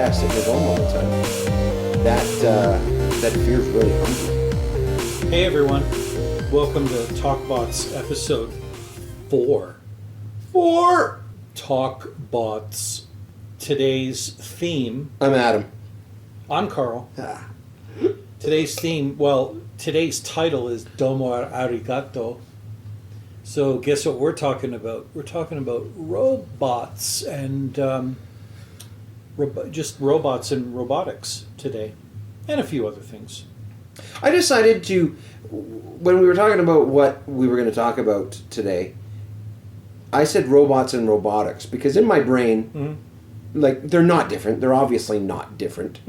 ass sitting at home all the time, that fear's really hungry. Hey everyone, welcome to Talkbots episode 4. Talkbots. Today's theme. I'm Adam. I'm Carl. Ah. Today's title is Domo arigato. So guess what we're talking about? We're talking about robots and just robots and robotics today, and a few other things. I decided to, when we were talking about what we were going to talk about today, I said robots and robotics because in my brain, like, they're not different. They're obviously not different,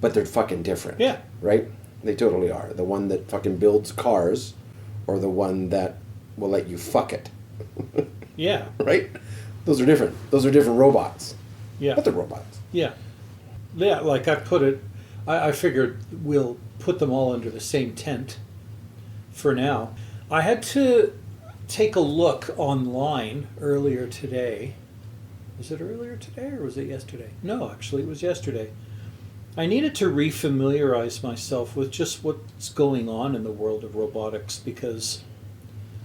but they're fucking different. Yeah. Right? They totally are. The one that fucking builds cars or the one that will let you fuck it. Yeah. Right? Those are different. Those are different robots. Yeah. But they're robots. Yeah. Yeah, like I put it, I figured we'll put them all under the same tent for now. I had to take a look online earlier today. Was it earlier today or was it yesterday? No, actually it was yesterday. I needed to refamiliarize myself with just what's going on in the world of robotics because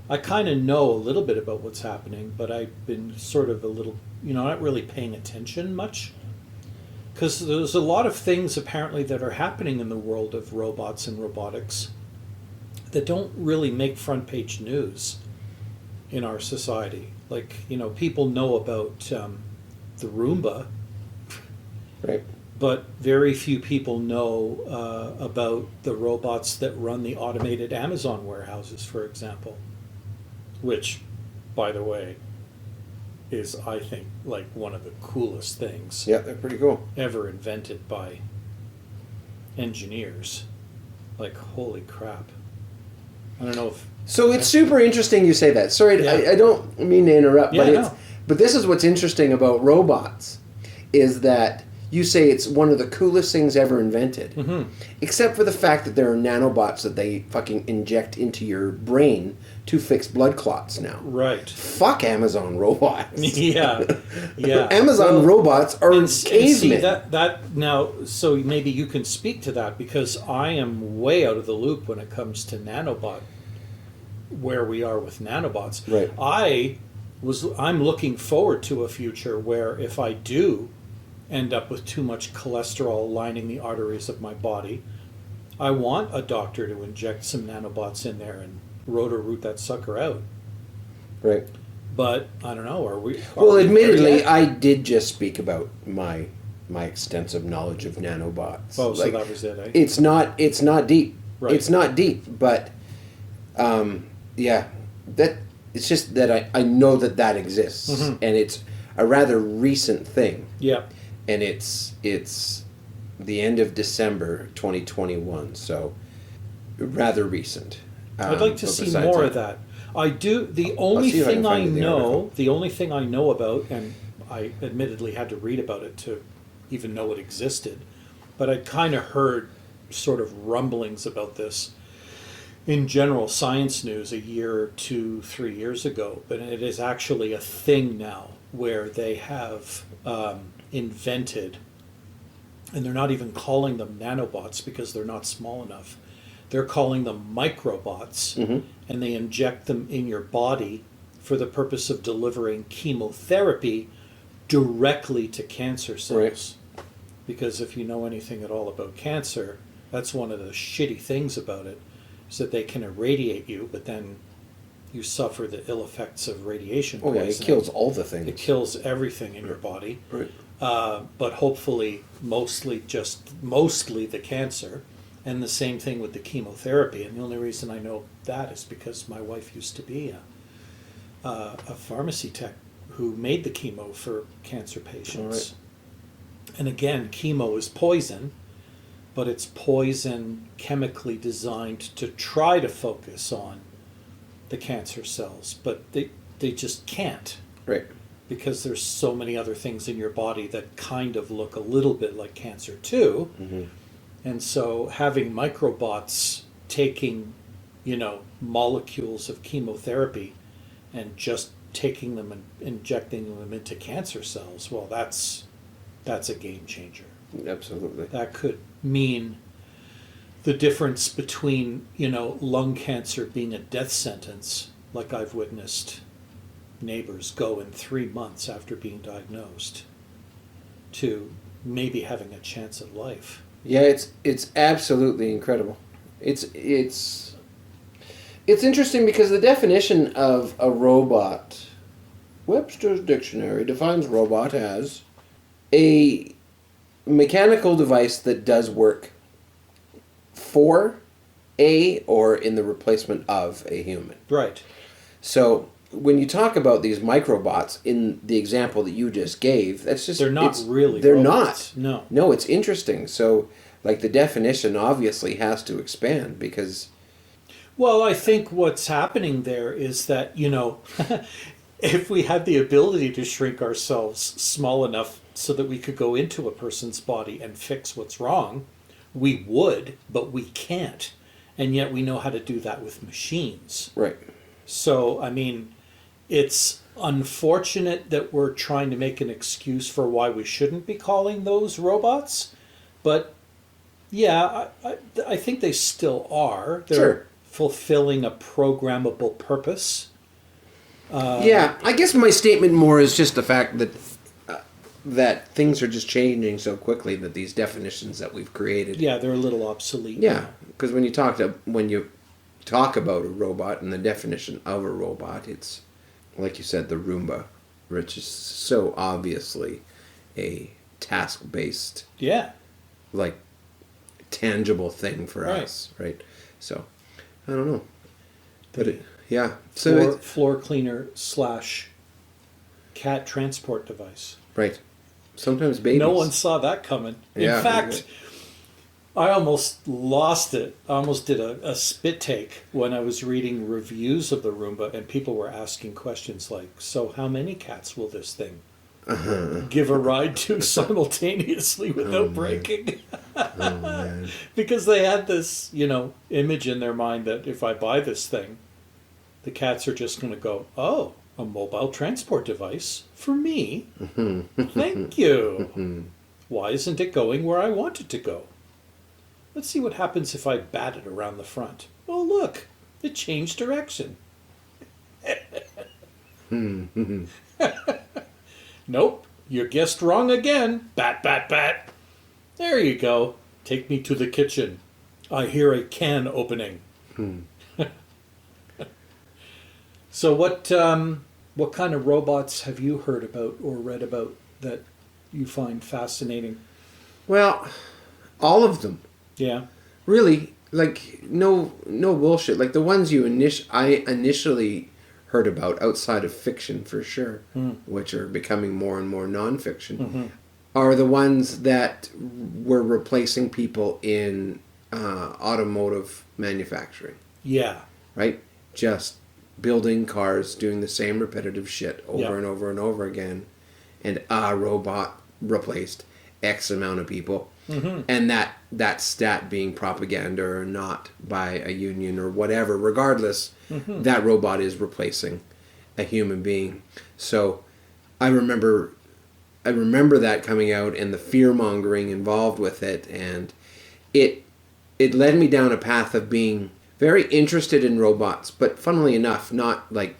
I kind of know a little bit about what's happening, but I've been sort of a little, not really paying attention much. Because there's a lot of things apparently that are happening in the world of robots and robotics that don't really make front page news in our society. Like, people know about the Roomba, Right. but very few people know about the robots that run the automated Amazon warehouses, for example, which, by the way, is, I think, like one of the coolest things Yeah, they're pretty cool. ever invented by engineers. Like, holy crap. I don't know if... So it's super interesting you say that. Sorry, Yeah. I don't mean to interrupt, Yeah, but no. but this is what's interesting about robots, is that you say it's one of the coolest things ever invented, except for the fact that there are nanobots that they fucking inject into your brain to fix blood clots now. Right. Fuck Amazon robots. Yeah. Yeah. Amazon robots are cavemen. See, that now, so maybe you can speak to that because I am way out of the loop when it comes to nanobot, where we are with nanobots. Right. I'm looking forward to a future where if I do end up with too much cholesterol lining the arteries of my body, I want a doctor to inject some nanobots in there and root that sucker out. Right. But I don't know. Well, admittedly, I did just speak about my extensive knowledge of nanobots. Oh, so that was it, eh? It's not deep. Right. It's not deep, but yeah, that it's just that I know that exists, and it's a rather recent thing. Yeah. And it's the end of December 2021, so rather recent. I'd like to but see besides more of that. I do. The only see if I can thing I find the know, article. the only thing I know about, and I admittedly had to read about it to even know it existed, but I'd kind of heard sort of rumblings about this in general science news a year, 2, 3 years ago. But it is actually a thing now where they have invented, and they're not even calling them nanobots because they're not small enough. They're calling them microbots, and they inject them in your body for the purpose of delivering chemotherapy directly to cancer cells. Right. Because if you know anything at all about cancer, that's one of the shitty things about it, is that they can irradiate you, but then you suffer the ill effects of radiation Oh poisoning. yeah, it kills all the things. It kills everything in your body. Right. But hopefully mostly the cancer, and the same thing with the chemotherapy. And the only reason I know that is because my wife used to be a pharmacy tech who made the chemo for cancer patients. Right. And again, chemo is poison, but it's poison chemically designed to try to focus on the cancer cells, but they just can't. Right. Because there's so many other things in your body that kind of look a little bit like cancer too. And so having microbots taking, molecules of chemotherapy and just taking them and injecting them into cancer cells, well, that's a game changer. Absolutely. That could mean the difference between, lung cancer being a death sentence, like I've witnessed neighbors go in 3 months after being diagnosed, to maybe having a chance at life. Yeah, it's absolutely incredible. It's interesting because the definition of a robot, Webster's dictionary defines robot as a mechanical device that does work for a or in the replacement of a human. Right. So when you talk about these microbots in the example that you just gave, that's just They're not really they're robots. not. No. No, it's interesting. So like the definition obviously has to expand because Well, I think what's happening there is that, if we had the ability to shrink ourselves small enough so that we could go into a person's body and fix what's wrong, we would, but we can't. And yet we know how to do that with machines. right. So, I mean, it's unfortunate that we're trying to make an excuse for why we shouldn't be calling those robots. But, yeah, I think they still are. They're Sure. fulfilling a programmable purpose. Yeah, I guess my statement more is just the fact that that things are just changing so quickly that these definitions that we've created. Yeah, they're a little obsolete. Yeah, because when you talk about a robot and the definition of a robot, it's like you said, the Roomba, which is so obviously a task-based, Yeah. like tangible thing for Right. us, right? So I don't know, but yeah. So So floor cleaner / cat transport device. right. Sometimes babies. No one saw that coming. Yeah, In fact, I almost lost it. I almost did a spit take when I was reading reviews of the Roomba, and people were asking questions like, so how many cats will this thing give a ride to simultaneously without breaking? Oh, man. Because they had this, image in their mind that if I buy this thing, the cats are just going to go, oh, a mobile transport device for me. Thank you. Why isn't it going where I want it to go? Let's see what happens if I bat it around the front. Oh, look, it changed direction. Nope, you guessed wrong again. Bat, bat, bat. There you go. Take me to the kitchen. I hear a can opening. So what kind of robots have you heard about or read about that you find fascinating? Well, all of them. Yeah. Really, like no bullshit. Like the ones I initially heard about outside of fiction for sure, which are becoming more and more nonfiction, are the ones that were replacing people in automotive manufacturing. Yeah. Right? Just building cars, doing the same repetitive shit over and over and over again, and a robot replaced X amount of people. And that stat being propaganda or not by a union or whatever, regardless, that robot is replacing a human being. So I remember that coming out and the fear mongering involved with it, and it led me down a path of being very interested in robots, but funnily enough, not like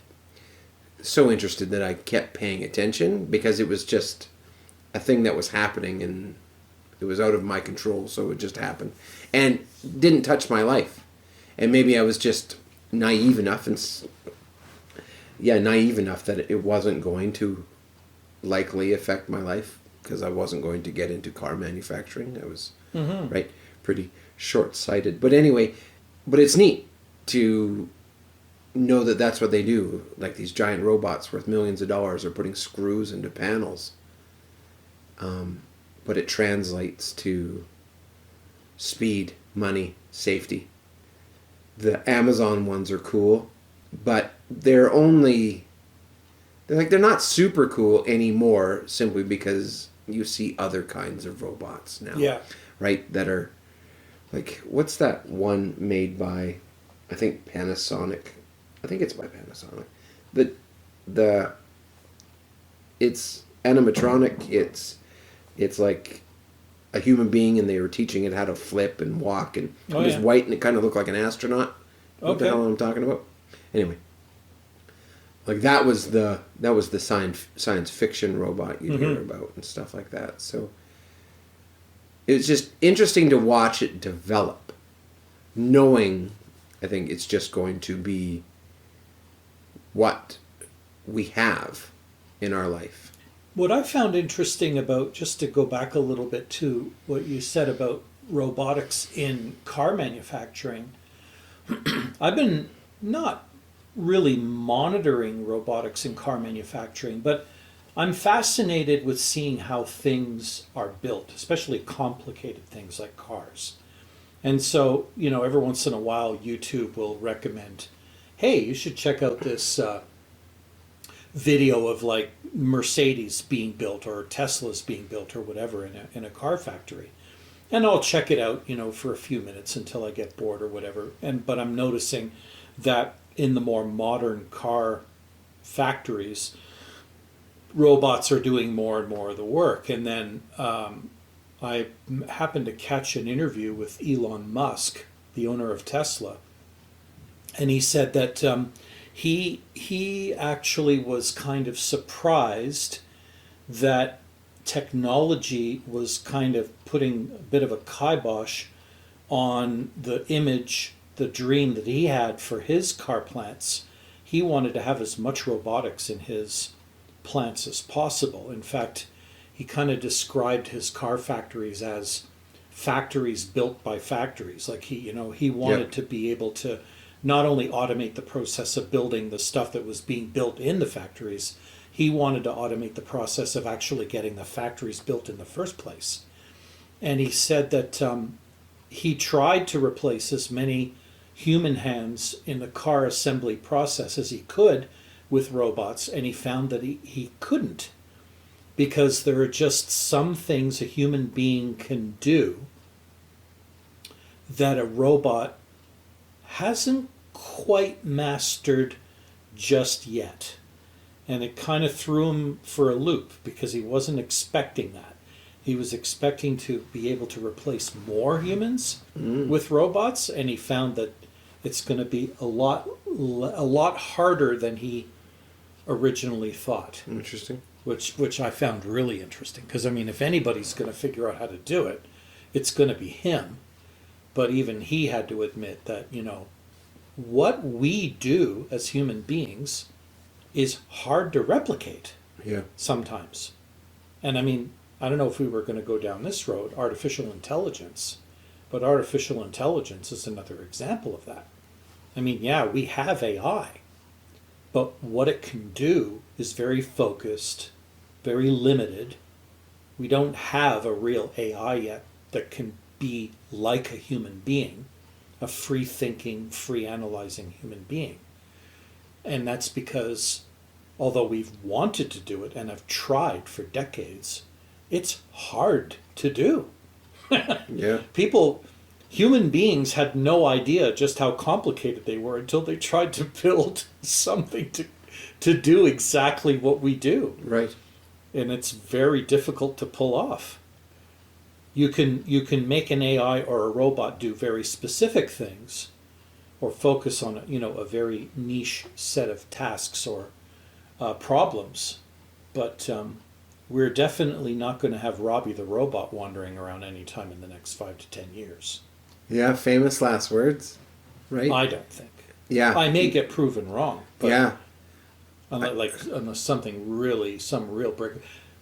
so interested that I kept paying attention because it was just a thing that was happening and it was out of my control, so it just happened. And didn't touch my life. And maybe I was just naive enough that it wasn't going to likely affect my life because I wasn't going to get into car manufacturing. I was pretty short-sighted. But anyway, but it's neat to know that that's what they do. Like these giant robots worth millions of dollars are putting screws into panels. But it translates to speed, money, safety. The Amazon ones are cool, but they're not super cool anymore simply because you see other kinds of robots now. Yeah. Right? That are like, what's that one made by, I think Panasonic. I think it's by Panasonic. It's animatronic. It's like a human being, and they were teaching it how to flip and walk, and it was white, and it kind of looked like an astronaut. What the hell am I talking about? Anyway, like that was the science fiction robot you'd hear about and stuff like that. So it's just interesting to watch it develop, knowing I think it's just going to be what we have in our life. What I found interesting about, just to go back a little bit to what you said about robotics in car manufacturing, I've been not really monitoring robotics in car manufacturing, but I'm fascinated with seeing how things are built, especially complicated things like cars. And so, every once in a while, YouTube will recommend, hey, you should check out this video of like Mercedes being built or Tesla's being built or whatever in a car factory. And I'll check it out, for a few minutes until I get bored or whatever. But I'm noticing that in the more modern car factories, robots are doing more and more of the work. And then I happened to catch an interview with Elon Musk, the owner of Tesla, and he said that he actually was kind of surprised that technology was kind of putting a bit of a kibosh on the image, the dream that he had for his car plants. He wanted to have as much robotics in his plants as possible. In fact, he kind of described his car factories as factories built by factories. Like he wanted to be able to not only automate the process of building the stuff that was being built in the factories, he wanted to automate the process of actually getting the factories built in the first place. And he said that he tried to replace as many human hands in the car assembly process as he could with robots, and he found that he couldn't, because there are just some things a human being can do that a robot hasn't quite mastered just yet. And it kind of threw him for a loop, because he wasn't expecting that. He was expecting to be able to replace more humans with robots, and he found that it's going to be a lot harder than he originally thought. Interesting. Which I found really interesting, because if anybody's going to figure out how to do it, it's going to be him. But even he had to admit that, what we do as human beings is hard to replicate. Yeah. Sometimes. And I don't know if we were going to go down this road, artificial intelligence, but artificial intelligence is another example of that. We have AI, but what it can do is very focused, very limited. We don't have a real AI yet that can be like a human being, a free-thinking, free-analyzing human being. And that's because, although we've wanted to do it and have tried for decades, it's hard to do. Yeah. Human beings had no idea just how complicated they were until they tried to build something to do exactly what we do. Right. And it's very difficult to pull off. You can make an AI or a robot do very specific things, or focus on a very niche set of tasks or problems, but we're definitely not going to have Robbie the robot wandering around anytime in the next 5 to 10 years. Yeah, famous last words, right? I don't think. Yeah. I may get proven wrong. But yeah. Unless some real break.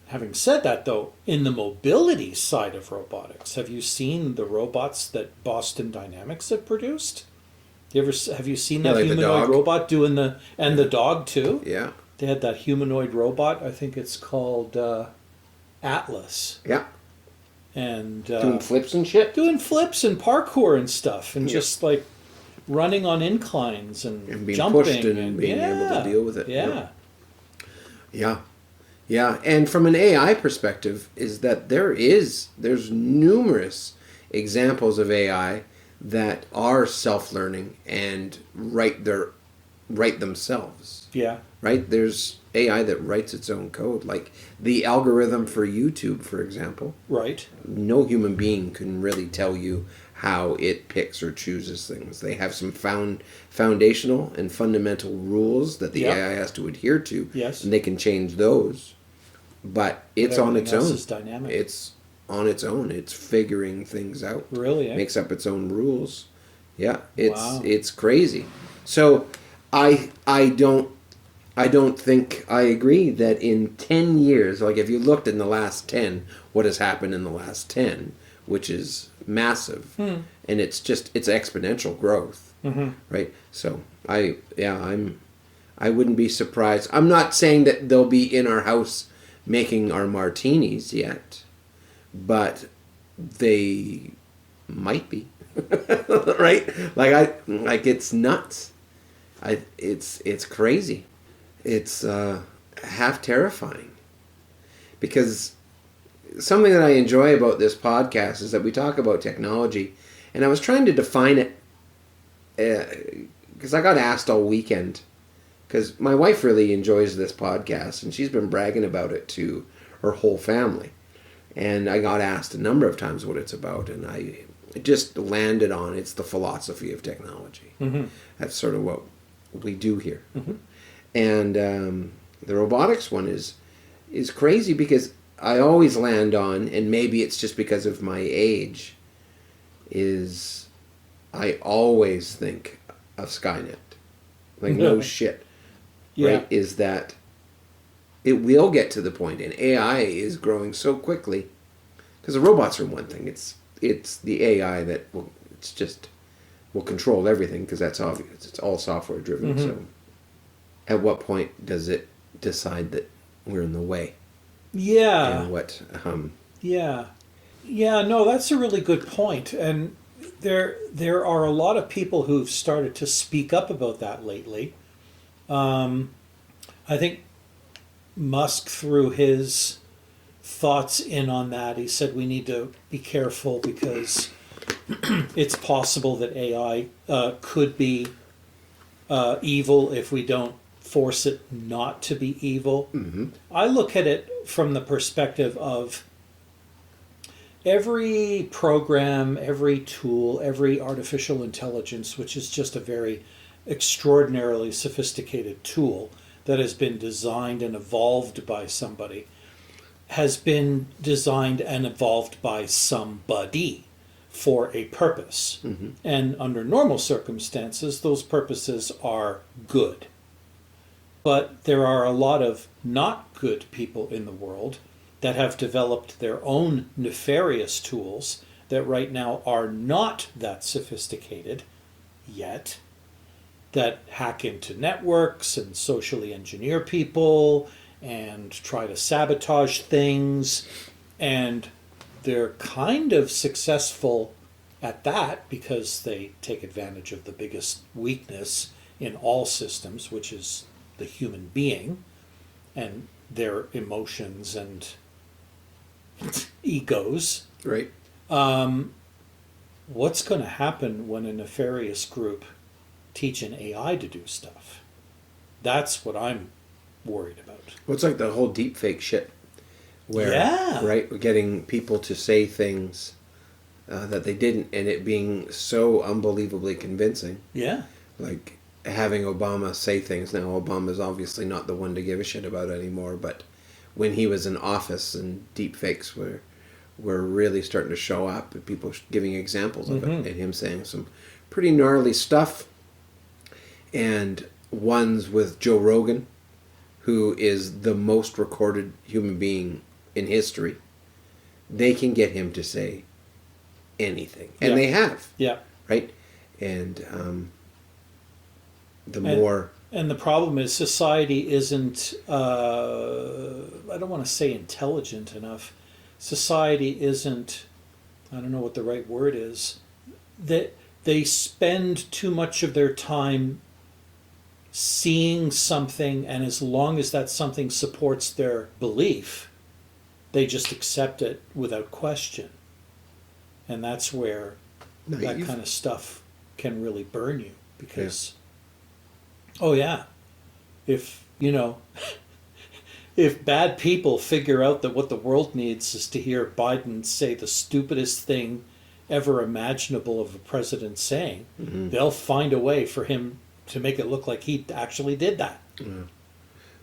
Having said that, though, in the mobility side of robotics, have you seen the robots that Boston Dynamics have produced? Have you seen that humanoid robot doing the dog too? Yeah. They had that humanoid robot. I think it's called Atlas. Yeah. And doing flips and shit. Doing flips and parkour and stuff, and just like running on inclines and being jumping pushed and being able to deal with it. Yeah. Yeah. Yeah. And from an AI perspective, is that there's numerous examples of AI that are self-learning and write themselves. Yeah. Right? There's AI that writes its own code. Like the algorithm for YouTube, for example. Right. No human being can really tell you how it picks or chooses things. They have some foundational and fundamental rules that the Yep. AI has to adhere to. Yes. And they can change those. But it's But on its everything else own. is dynamic. It's on its own. It's figuring things out. Really, eh? Makes up its own rules. Yeah, Wow. it's crazy. So I don't think I agree that in 10 years, like if you looked in the last 10, what has happened in the last 10, which is massive, and it's exponential growth, right? So I wouldn't be surprised. I'm not saying that they'll be in our house making our martinis yet, but they might be, right? Like it's nuts. It's crazy. It's half terrifying, because something that I enjoy about this podcast is that we talk about technology, and I was trying to define it because I got asked all weekend, because my wife really enjoys this podcast and she's been bragging about it to her whole family, and I got asked a number of times what it's about, and I just landed on it's the philosophy of technology. That's sort of what we do here. And the robotics one is crazy, because I always land on, and maybe it's just because of my age, is I always think of Skynet. Like, no shit. Yeah. Right? Is that it will get to the point, and AI is growing so quickly, because the robots are one thing. It's the AI that will control everything, because that's obvious. It's all software driven. So at what point does it decide that we're in the way? Yeah. And what? Yeah. Yeah, no, that's a really good point. And there are a lot of people who've started to speak up about that lately. I think Musk threw his thoughts in on that. He said we need to be careful because it's possible that AI could be evil if we don't force it not to be evil. I look at it from the perspective of every program, every tool, every artificial intelligence, which is just a very extraordinarily sophisticated tool that has been designed and evolved by somebody, has been designed and evolved by somebody for a purpose. And under normal circumstances, those purposes are good. But there are a lot of not good people in the world that have developed their own nefarious tools that right now are not that sophisticated yet, that hack into networks and socially engineer people and try to sabotage things. And they're kind of successful at that because they take advantage of the biggest weakness in all systems, which is the human being and their emotions and egos. Right. What's going to happen when a nefarious group teach an AI to do stuff? That's what I'm worried about. Well, it's like the whole deep fake shit, where Yeah. right, we're getting people to say things that they didn't, and it being so unbelievably convincing. Yeah. Like having Obama say things. Now, Obama's obviously not the one to give a shit about anymore, but when he was in office and deep fakes were really starting to show up, and people giving examples of it, and him saying some pretty gnarly stuff. And ones with Joe Rogan, who is the most recorded human being in history, they can get him to say anything. And they have. Yeah. Right? And And the problem is society isn't, I don't want to say intelligent enough. Society isn't, I don't know what the right word is, that they spend too much of their time seeing something, and as long as that something supports their belief, they just accept it without question. And that's where that kind of stuff can really burn you, because oh yeah, if if bad people figure out that what the world needs is to hear Biden say the stupidest thing ever imaginable of a president saying, they'll find a way for him to make it look like he actually did that.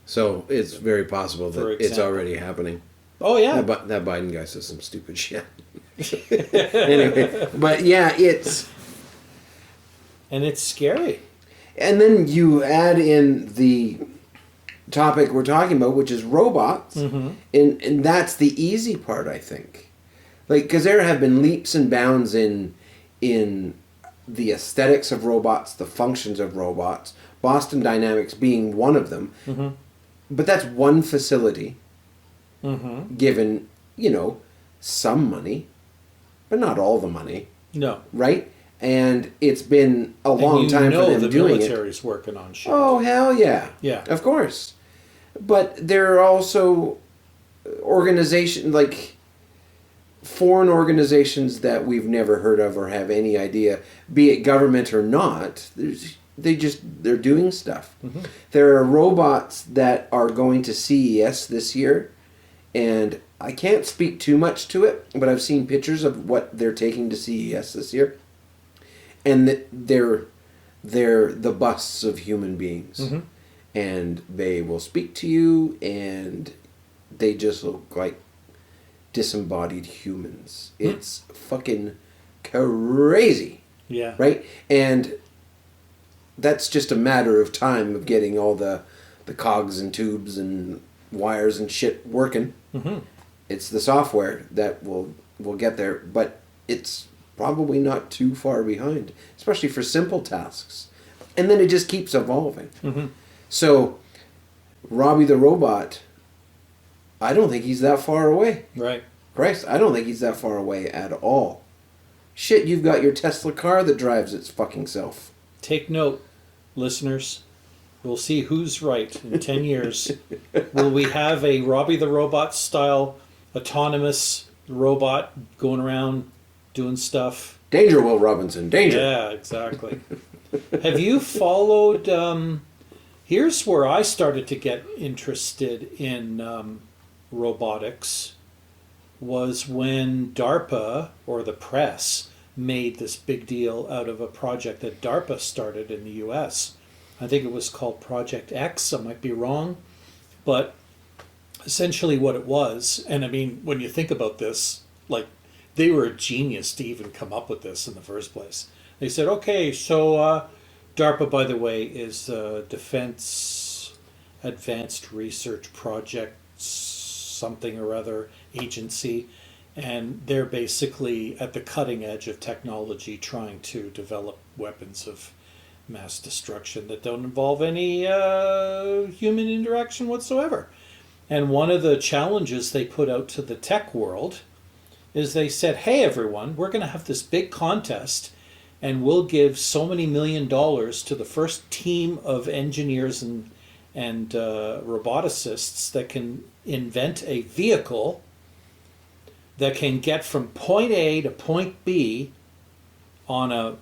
So it's very possible that it's already happening. Oh, yeah. That Biden guy says some stupid shit. Anyway, but yeah, it's... And it's scary. And then you add in the topic we're talking about, which is robots, and that's the easy part, I think. Like, because there have been leaps and bounds in the aesthetics of robots, the functions of robots, Boston Dynamics being one of them. But that's one facility, given, some money, but not all the money. No. Right? And it's been a long time for them doing it. The military's working on shit. Oh, hell yeah. Yeah. Of course. But there are also organizations, like foreign organizations that we've never heard of or have any idea, be it government or not. They're doing stuff. There are robots that are going to CES this year, and I can't speak too much to it, but I've seen pictures of what they're taking to CES this year. And they're the busts of human beings. And they will speak to you, and they just look like disembodied humans. It's fucking crazy. Yeah. Right? And that's just a matter of time of getting all the cogs and tubes and wires and shit working. It's the software that will get there, but it's probably not too far behind, especially for simple tasks. And then it just keeps evolving. So, Robbie the Robot, I don't think he's that far away. Right. Christ, I don't think he's that far away at all. Shit, you've got your Tesla car that drives its fucking self. Take note, listeners. We'll see who's right in 10 years. Will we have a Robbie the Robot style autonomous robot going around doing stuff? Danger, Will Robinson, danger. Yeah, exactly. Have you followed... here's where I started to get interested in robotics, was when DARPA, or the press, made this big deal out of a project that DARPA started in the US. I think it was called Project X, I might be wrong, but essentially what it was, and I mean, when you think about this, like, they were a genius to even come up with this in the first place. They said, okay, so DARPA, by the way, is Defense Advanced Research Project something or other agency, and they're basically at the cutting edge of technology trying to develop weapons of mass destruction that don't involve any human interaction whatsoever. And one of the challenges they put out to the tech world is they said, hey everyone, we're going to have this big contest, and we'll give so many $1 million to the first team of engineers and roboticists that can invent a vehicle that can get from point A to point B on a,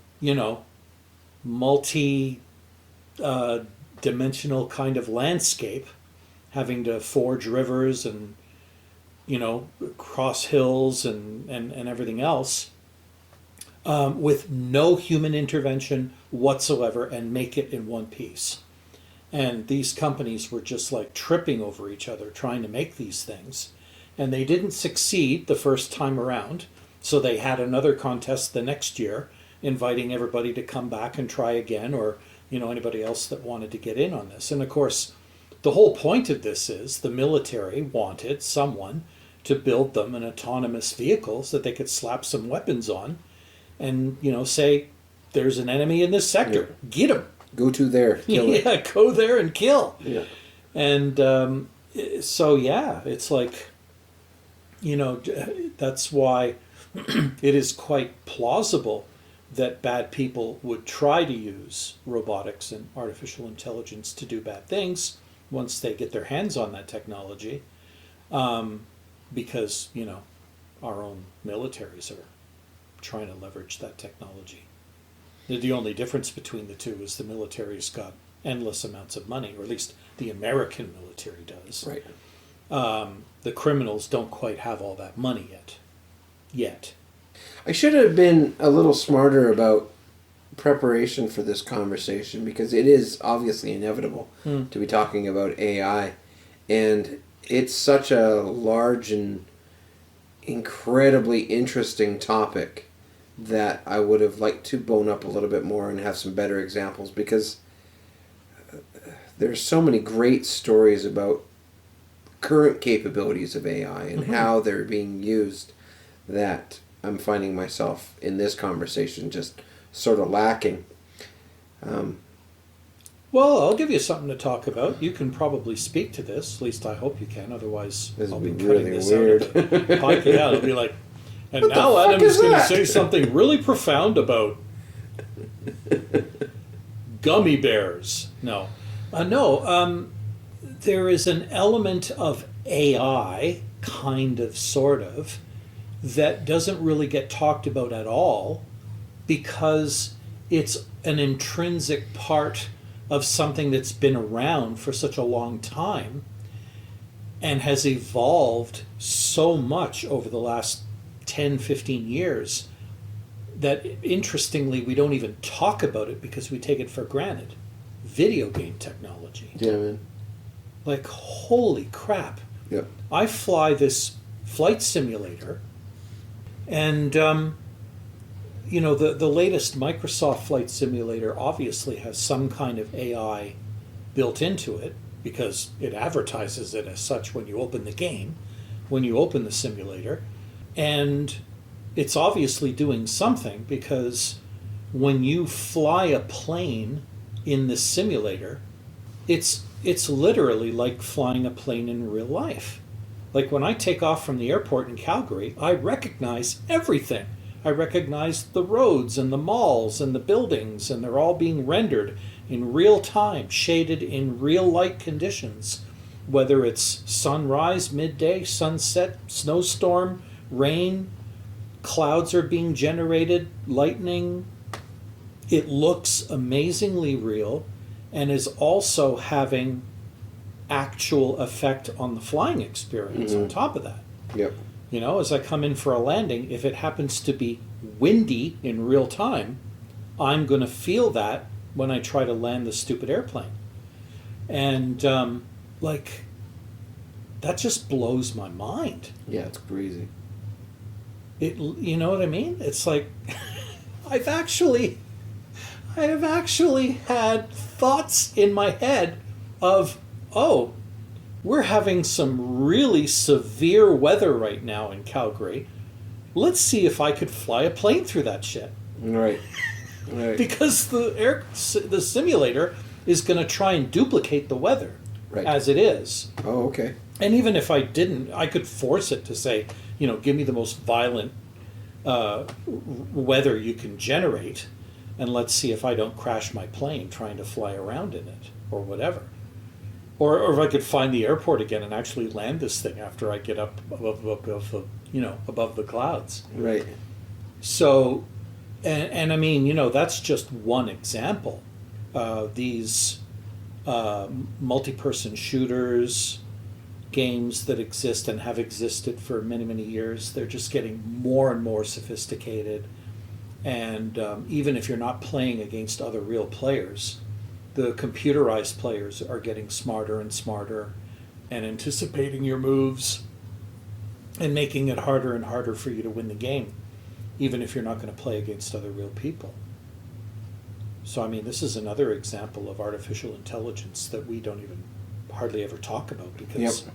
multi-dimensional kind of landscape, having to forge rivers and, cross hills and everything else, with no human intervention whatsoever, and make it in one piece. And these companies were just like tripping over each other trying to make these things. And they didn't succeed the first time around, so they had another contest the next year, inviting everybody to come back and try again, or anybody else that wanted to get in on this. And of course, the whole point of this is the military wanted someone to build them an autonomous vehicle so that they could slap some weapons on and, say, there's an enemy in this sector. Yeah. Get him. Go to there. Kill it. Yeah, go there and kill. Yeah. And so, yeah, it's like, that's why it is quite plausible that bad people would try to use robotics and artificial intelligence to do bad things once they get their hands on that technology, because, our own militaries are trying to leverage that technology. The only difference between the two is the military's got endless amounts of money, or at least the American military does. Right. The criminals don't quite have all that money yet. I should have been a little smarter about preparation for this conversation, because it is obviously inevitable to be talking about AI, and it's such a large and incredibly interesting topic that I would have liked to bone up a little bit more and have some better examples, because there's so many great stories about current capabilities of AI and how they're being used, that I'm finding myself in this conversation just sort of lacking. Well, I'll give you something to talk about. You can probably speak to this. At least I hope you can. Otherwise, This I'll would be be cutting really this weird. out of the podcast. Yeah, it'll be like, and What the now fuck Adam's is going to that? say something really profound about gummy bears. No. There is an element of AI, kind of, sort of, that doesn't really get talked about at all, because it's an intrinsic part of something that's been around for such a long time and has evolved so much over the last 10, 15 years that, interestingly, we don't even talk about it because we take it for granted. Video game technology. Yeah, man. Like, holy crap. Yep. I fly this flight simulator, and the latest Microsoft Flight Simulator obviously has some kind of AI built into it, because it advertises it as such when you open the game, when you open the simulator. And it's obviously doing something, because when you fly a plane in the simulator, it's literally like flying a plane in real life. Like, when I take off from the airport in Calgary, I recognize everything. I recognize the roads and the malls and the buildings, and they're all being rendered in real time, shaded in real light conditions, whether it's sunrise, midday, sunset, snowstorm, rain, clouds are being generated, lightning. It looks amazingly real, and is also having actual effect on the flying experience on top of that. Yep. As I come in for a landing, if it happens to be windy in real time, I'm going to feel that when I try to land the stupid airplane. And, that just blows my mind. Yeah, it's crazy. You know what I mean? It's like, I have actually had thoughts in my head of, oh, we're having some really severe weather right now in Calgary. Let's see if I could fly a plane through that shit. Right. Because the simulator is going to try and duplicate the weather as it is. Oh, okay. And even if I didn't, I could force it to say, give me the most violent weather you can generate, and let's see if I don't crash my plane trying to fly around in it, or whatever. Or if I could find the airport again and actually land this thing after I get up above the clouds. Right. So, and I mean, that's just one example. These multi-person shooters, games that exist and have existed for many, many years, they're just getting more and more sophisticated. And even if you're not playing against other real players, the computerized players are getting smarter and smarter and anticipating your moves and making it harder and harder for you to win the game, even if you're not going to play against other real people. So, I mean, this is another example of artificial intelligence that we don't even hardly ever talk about, because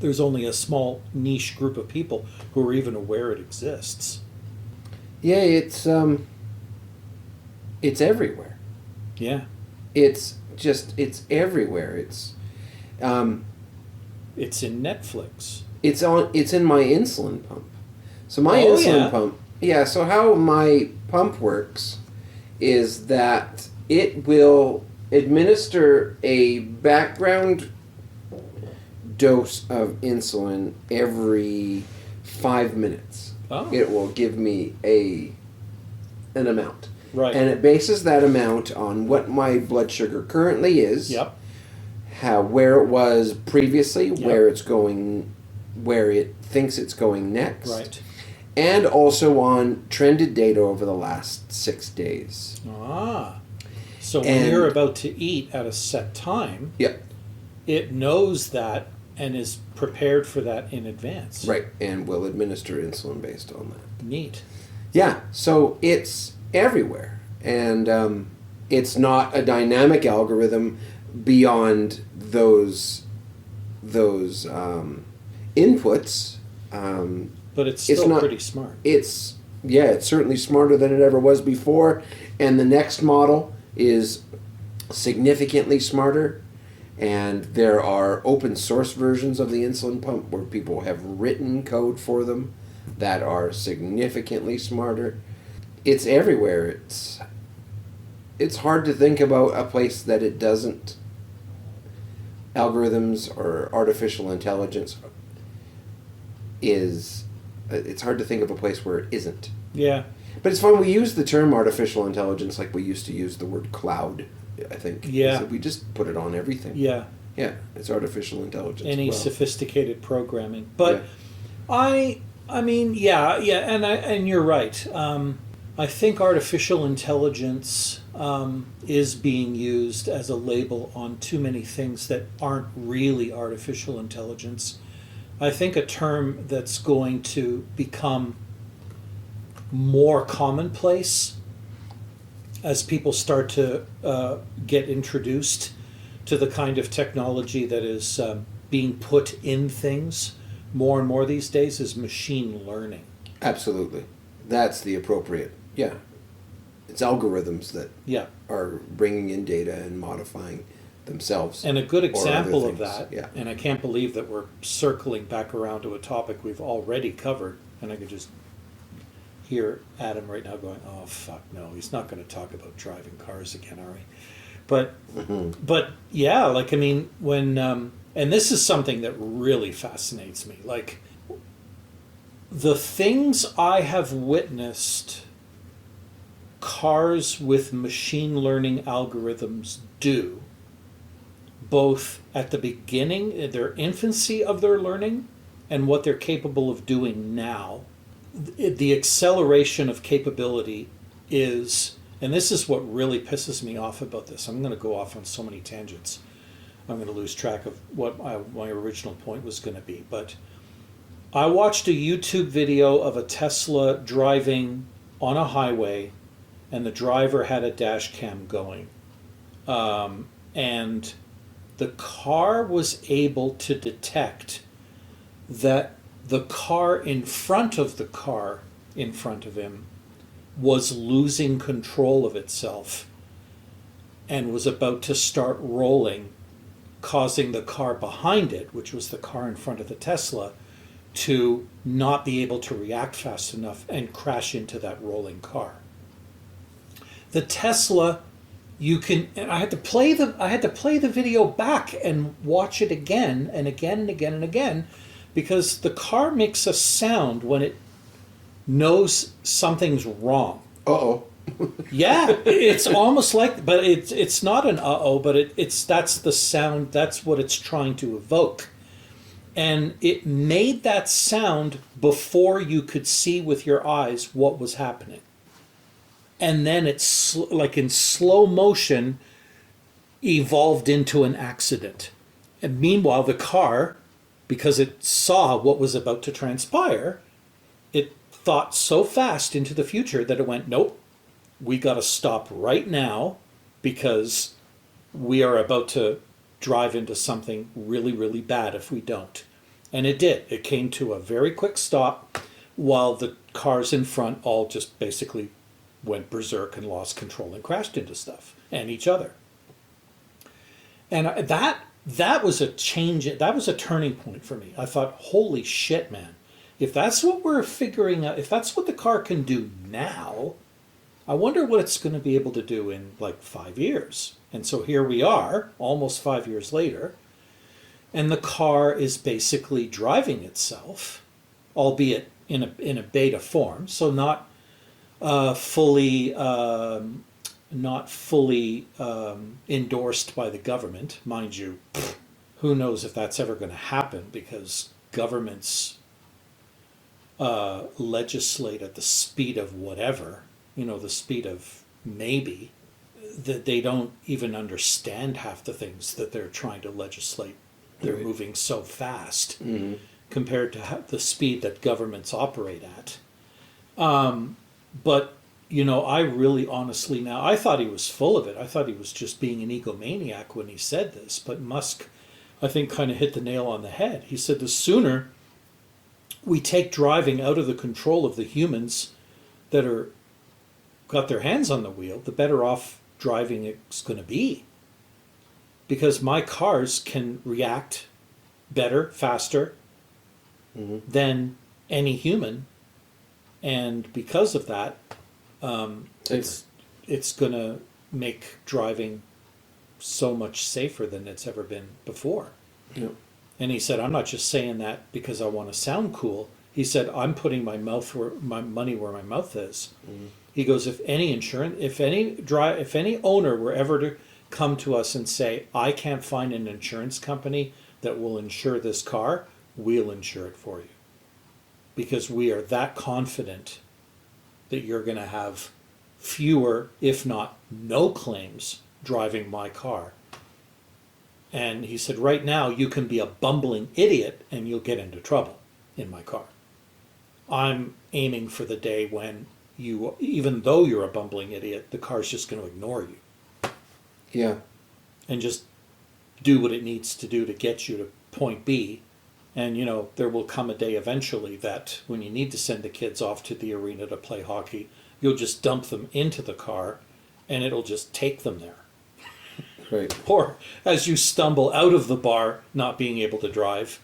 there's only a small niche group of people who are even aware it exists. Yeah, it's everywhere. Yeah. It's everywhere. It's in Netflix. It's in my insulin pump. So my insulin pump. Yeah, so how my pump works is that it will administer a background dose of insulin every 5 minutes. Oh. It will give me an amount. Right. And it bases that amount on what my blood sugar currently is. Yep. how where it was previously, Yep. where it's going, where it thinks it's going next, Right. and also on trended data over the last 6 days. Ah. So when And- you're about to eat at a set time, Yep. it knows that and is prepared for that in advance. Right, and will administer insulin based on that. Neat. Yeah, so it's everywhere, and it's not a dynamic algorithm beyond those inputs. But it's It's still not- pretty smart. It's certainly smarter than it ever was before, and the next model is significantly smarter. And there are open source versions of the insulin pump where people have written code for them that are significantly smarter. It's everywhere. It's hard to think about a place that it doesn't. Algorithms or artificial intelligence is. It's hard to think of a place where it isn't. Yeah. But it's fun. We use the term artificial intelligence like we used to use the word cloud. I think. Yeah. So we just put it on everything. Yeah. Yeah, it's artificial intelligence. Any Well, sophisticated programming. But yeah. I mean, yeah, and you're right. I think artificial intelligence is being used as a label on too many things that aren't really artificial intelligence. I think a term that's going to become more commonplace as people start to get introduced to the kind of technology that is being put in things more and more these days is machine learning. Absolutely. That's the appropriate. Yeah. It's algorithms that Yeah. are bringing in data and modifying themselves. And a good or other example of things. that, Yeah. and I can't believe that we're circling back around to a topic we've already covered, and I could just hear Adam right now going, oh, fuck, no, he's not going to talk about driving cars again, are we? But yeah, like, I mean, when, and this is something that really fascinates me, like, the things I have witnessed cars with machine learning algorithms do, both at the beginning, their infancy of their learning, and what they're capable of doing now. The acceleration of capability is, and this is what really pisses me off about this. I'm going to go off on so many tangents. I'm going to lose track of what my original point was going to be. But I watched a YouTube video of a Tesla driving on a highway, and the driver had a dash cam going. And the car was able to detect that the car in front of the car in front of him was losing control of itself and was about to start rolling, causing the car behind it, which was the car in front of the Tesla, to not be able to react fast enough and crash into that rolling car. The Tesla, you can, and I had to play the video back and watch it again and again and again and again, because the car makes a sound when it knows something's wrong. Uh-oh. Yeah, it's almost like, but it's not an uh-oh, but that's the sound, that's what it's trying to evoke. And it made that sound before you could see with your eyes what was happening. And then it's like in slow motion evolved into an accident. And meanwhile, the car, because it saw what was about to transpire, it thought so fast into the future that it went, nope, we got to stop right now because we are about to drive into something really, really bad if we don't. And it did. It came to a very quick stop while the cars in front all just basically went berserk and lost control and crashed into stuff and each other. And that was a change. That was a turning point for me. I thought, holy shit, man. If that's what we're figuring out, if that's what the car can do now, I wonder what it's going to be able to do in like 5 years. And so here we are, almost 5 years later, and the car is basically driving itself, albeit in a beta form, so not fully not fully endorsed by the government. Mind you, who knows if that's ever going to happen, because governments legislate at the speed of whatever, the speed of maybe, that they don't even understand half the things that they're trying to legislate. They're Right. moving so fast Mm-hmm. compared to the speed that governments operate at. But, I really honestly now, I thought he was full of it. I thought he was just being an egomaniac when he said this. But Musk, I think, kind of hit the nail on the head. He said the sooner we take driving out of the control of the humans that are got their hands on the wheel, the better off driving it's going to be. Because my cars can react better, faster Mm-hmm. than any human, and because of that, it's going to make driving so much safer than it's ever been before. Yep. And he said, I'm not just saying that because I want to sound cool. He said, I'm putting my money where my mouth is. Mm-hmm. He goes, if any owner were ever to come to us and say, I can't find an insurance company that will insure this car, we'll insure it for you. Because we are that confident that you're going to have fewer, if not no claims driving my car. And he said, right now you can be a bumbling idiot and you'll get into trouble in my car. I'm aiming for the day when you, even though you're a bumbling idiot, the car's just going to ignore you. Yeah. And just do what it needs to do to get you to point B. And, there will come a day eventually that when you need to send the kids off to the arena to play hockey, you'll just dump them into the car and it'll just take them there. Right. Or as you stumble out of the bar, not being able to drive,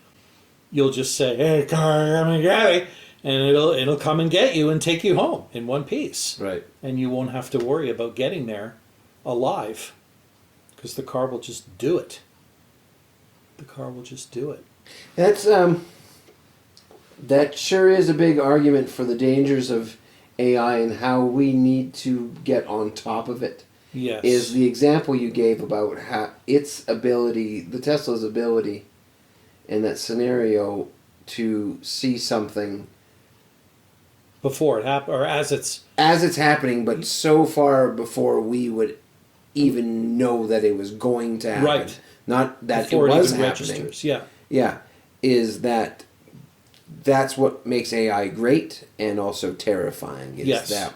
you'll just say, hey, car, come and get me. And it'll come and get you and take you home in one piece. Right. And you won't have to worry about getting there alive because the car will just do it. The car will just do it. That's that sure is a big argument for the dangers of AI and how we need to get on top of it. Yes. Is the example you gave about how its ability, the Tesla's ability in that scenario to see something before it happens, or as it's happening, but so far before we would even know that it was going to happen. Right. Not that before it was even happening. registers. Yeah. Yeah. Is that's what makes AI great and also terrifying. Is Yes. that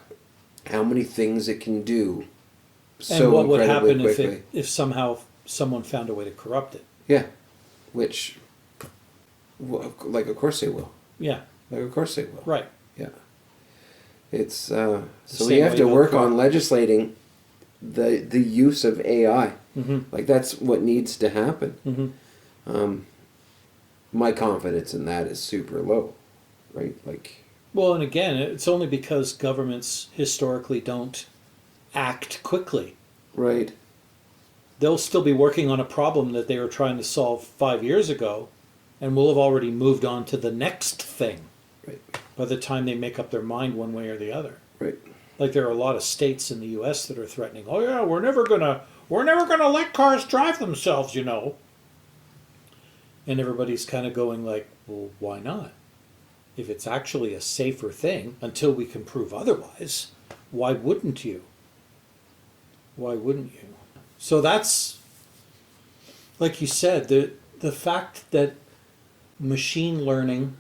how many things it can do And so what would incredibly happen quickly. if somehow someone found a way to corrupt it? Yeah. Which, well, like, of course they will. Yeah. Like, of course they will. Right. Yeah. It's so same we have way to with work car- on legislating the use of AI. Mm-hmm. Like, that's what needs to happen. Mm-hmm. My confidence in that is super low, right? Like, Well, and again, it's only because governments historically don't act quickly. right, They'll still be working on a problem that they were trying to solve 5 years ago, and we'll have already moved on to the next thing right, by the time they make up their mind one way or the other. right. Like there are a lot of states in the U.S. that are threatening, oh yeah, we're never gonna let cars drive themselves, And everybody's kind of going like, well, why not? If it's actually a safer thing, until we can prove otherwise, why wouldn't you? Why wouldn't you? So that's, like you said, the fact that machine learning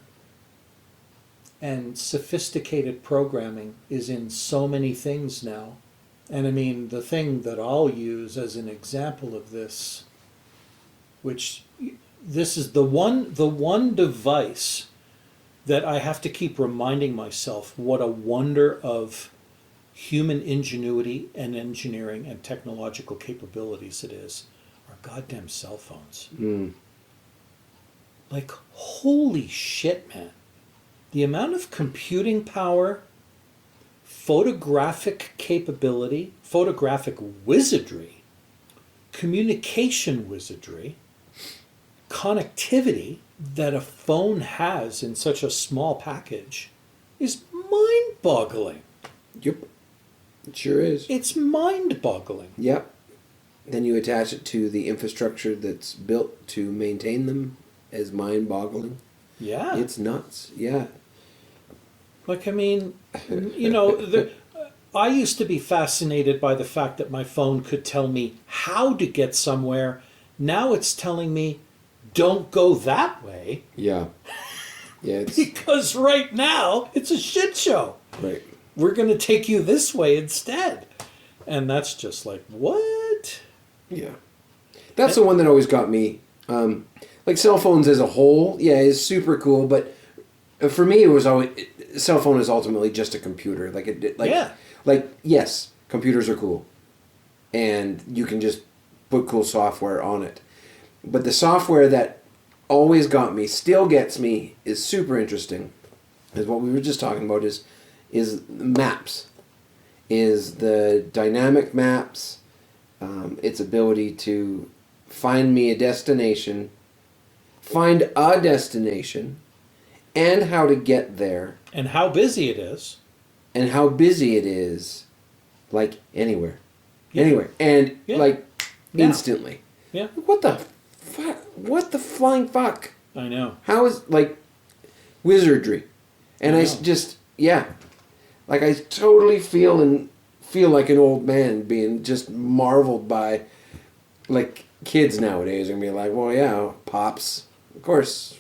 and sophisticated programming is in so many things now. And I mean, the thing that I'll use as an example of this, which this is the one device that I have to keep reminding myself what a wonder of human ingenuity and engineering and technological capabilities it is, are goddamn cell phones. Mm. Like, holy shit, man. The amount of computing power, photographic capability, photographic wizardry, communication wizardry, connectivity that a phone has in such a small package is mind-boggling. Yep. It sure is. It's mind-boggling. Yep. Then you attach it to the infrastructure that's built to maintain them as mind-boggling. Yeah. It's nuts. Yeah. Like, I mean, I used to be fascinated by the fact that my phone could tell me how to get somewhere. Now it's telling me, don't go that way. Yeah. Yeah. It's Because right now, it's a shit show. right. We're going to take you this way instead. And that's just like, what? Yeah. That's the one that always got me. Like cell phones as a whole, yeah, is super cool. But for me, it was always cell phone is ultimately just a computer. Like yes, computers are cool, and you can just put cool software on it. But the software that always got me, still gets me, is super interesting. Is what we were just talking about. Is maps, is the dynamic maps, its ability to find me a destination, and how to get there, And how busy it is. and how busy it is, like anywhere, Yeah. and Yeah. like Now. instantly. Yeah, What the fuck? What the flying fuck? I know. How is like wizardry? And I I know. just like I totally feel like an old man being just marveled by like kids nowadays and be like, well, yeah, pops, of course.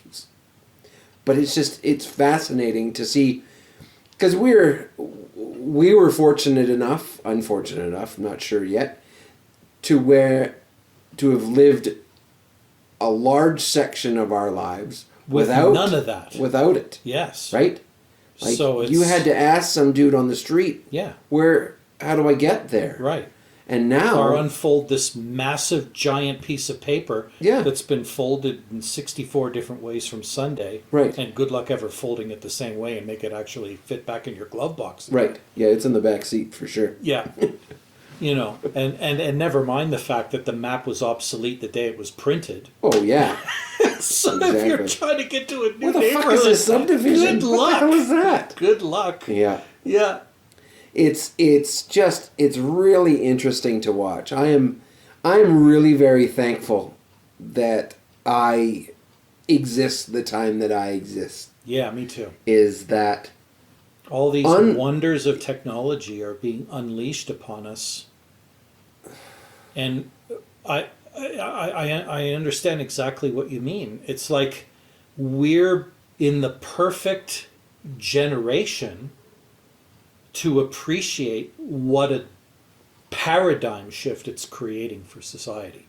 But it's fascinating to see because we were fortunate enough, unfortunate enough, not sure yet, to have lived a large section of our lives With without none of that. without it, Yes. right? Like So it's, you had to ask some dude on the street, Yeah, how do I get there? right. And now, Or unfold this massive giant piece of paper Yeah. that's been folded in 64 different ways from Sunday. Right. And good luck ever folding it the same way and make it actually fit back in your glove box. right? Yeah, it's in the back seat for sure. Yeah. And never mind the fact that the map was obsolete the day it was printed. Oh yeah. So if you're Exactly. trying to get to a new What the fuck neighborhood, is this subdivision? Good What luck. the hell is that? Good luck. Yeah. Yeah. It's really interesting to watch. I'm really very thankful that I exist the time that I exist. Yeah, me too. Is that All these Un- wonders of technology are being unleashed upon us, and I understand exactly what you mean. It's like we're in the perfect generation to appreciate what a paradigm shift it's creating for society.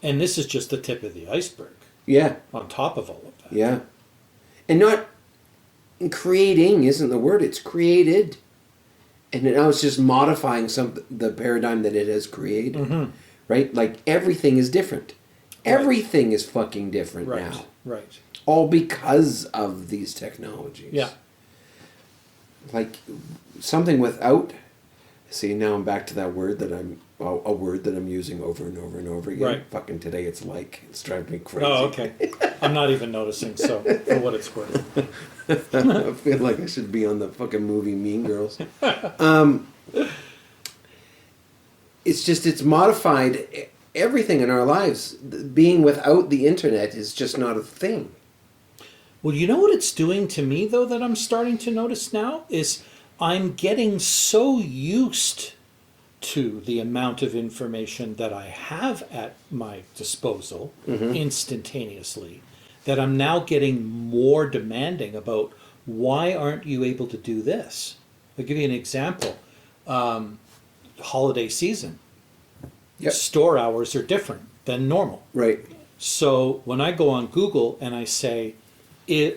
And this is just the tip of the iceberg yeah, on top of all of that. yeah, and not creating isn't the word. It's created, and now it's just modifying the paradigm that it has created. Mm-hmm. Right? Like everything is different. Right. Everything is fucking different Right, now. right. All because of these technologies. Yeah. Like something without. See, now I'm back to that word that a word that I'm using over and over and over again. Right. Fucking today it's driving me crazy. Oh, okay. I'm not even noticing, so for what it's worth. I feel like I should be on the fucking movie Mean Girls. It's modified everything in our lives. Being without the internet is just not a thing. Well, you know what it's doing to me, though, that I'm starting to notice now? Is I'm getting so used to the amount of information that I have at my disposal instantaneously that I'm now getting more demanding about why aren't you able to do this? I'll give you an example. Holiday season. Yep. Store hours are different than normal. Right. So when I go on Google and I say,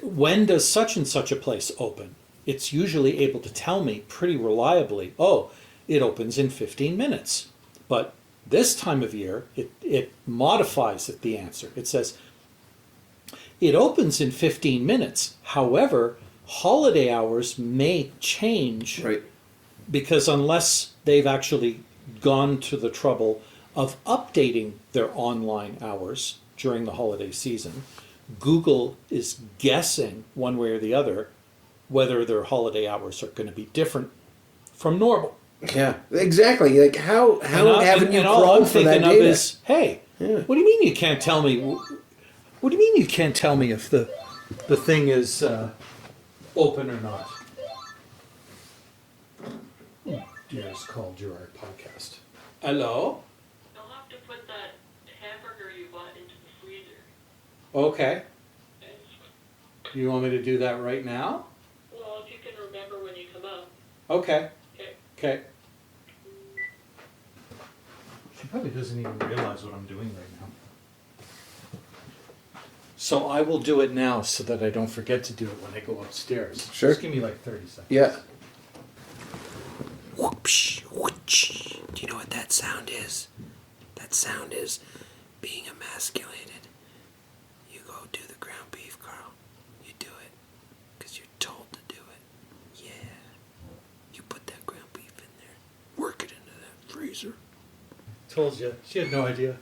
when does such and such a place open? It's usually able to tell me pretty reliably, oh, it opens in 15 minutes. But this time of year, it modifies the answer. It says, it opens in 15 minutes. However, holiday hours may change. Right. Because unless they've actually gone to the trouble of updating their online hours during the holiday season, Google is guessing one way or the other whether their holiday hours are going to be different from normal. Yeah, exactly. Like how haven't you and all I'm crawled for that thinking of data? is, hey, what do you mean you can't tell me? What do you mean you can't tell me if the thing is open or not? Dearest Call Gerard podcast. Hello? You'll have to put that hamburger you bought into the freezer. Okay. You want me to do that right now? Well, if you can remember when you come up. Okay. Okay. Okay. She probably doesn't even realize what I'm doing right now. So I will do it now so that I don't forget to do it when I go upstairs. Sure. Just give me like 30 seconds. Yeah. Whoopsh, whoosh. Do you know what that sound is? That sound is being emasculated. You go do the ground beef, Carl. You do it. Because you're told to do it. Yeah. You put that ground beef in there. Work it into that freezer. Told you. She had no idea.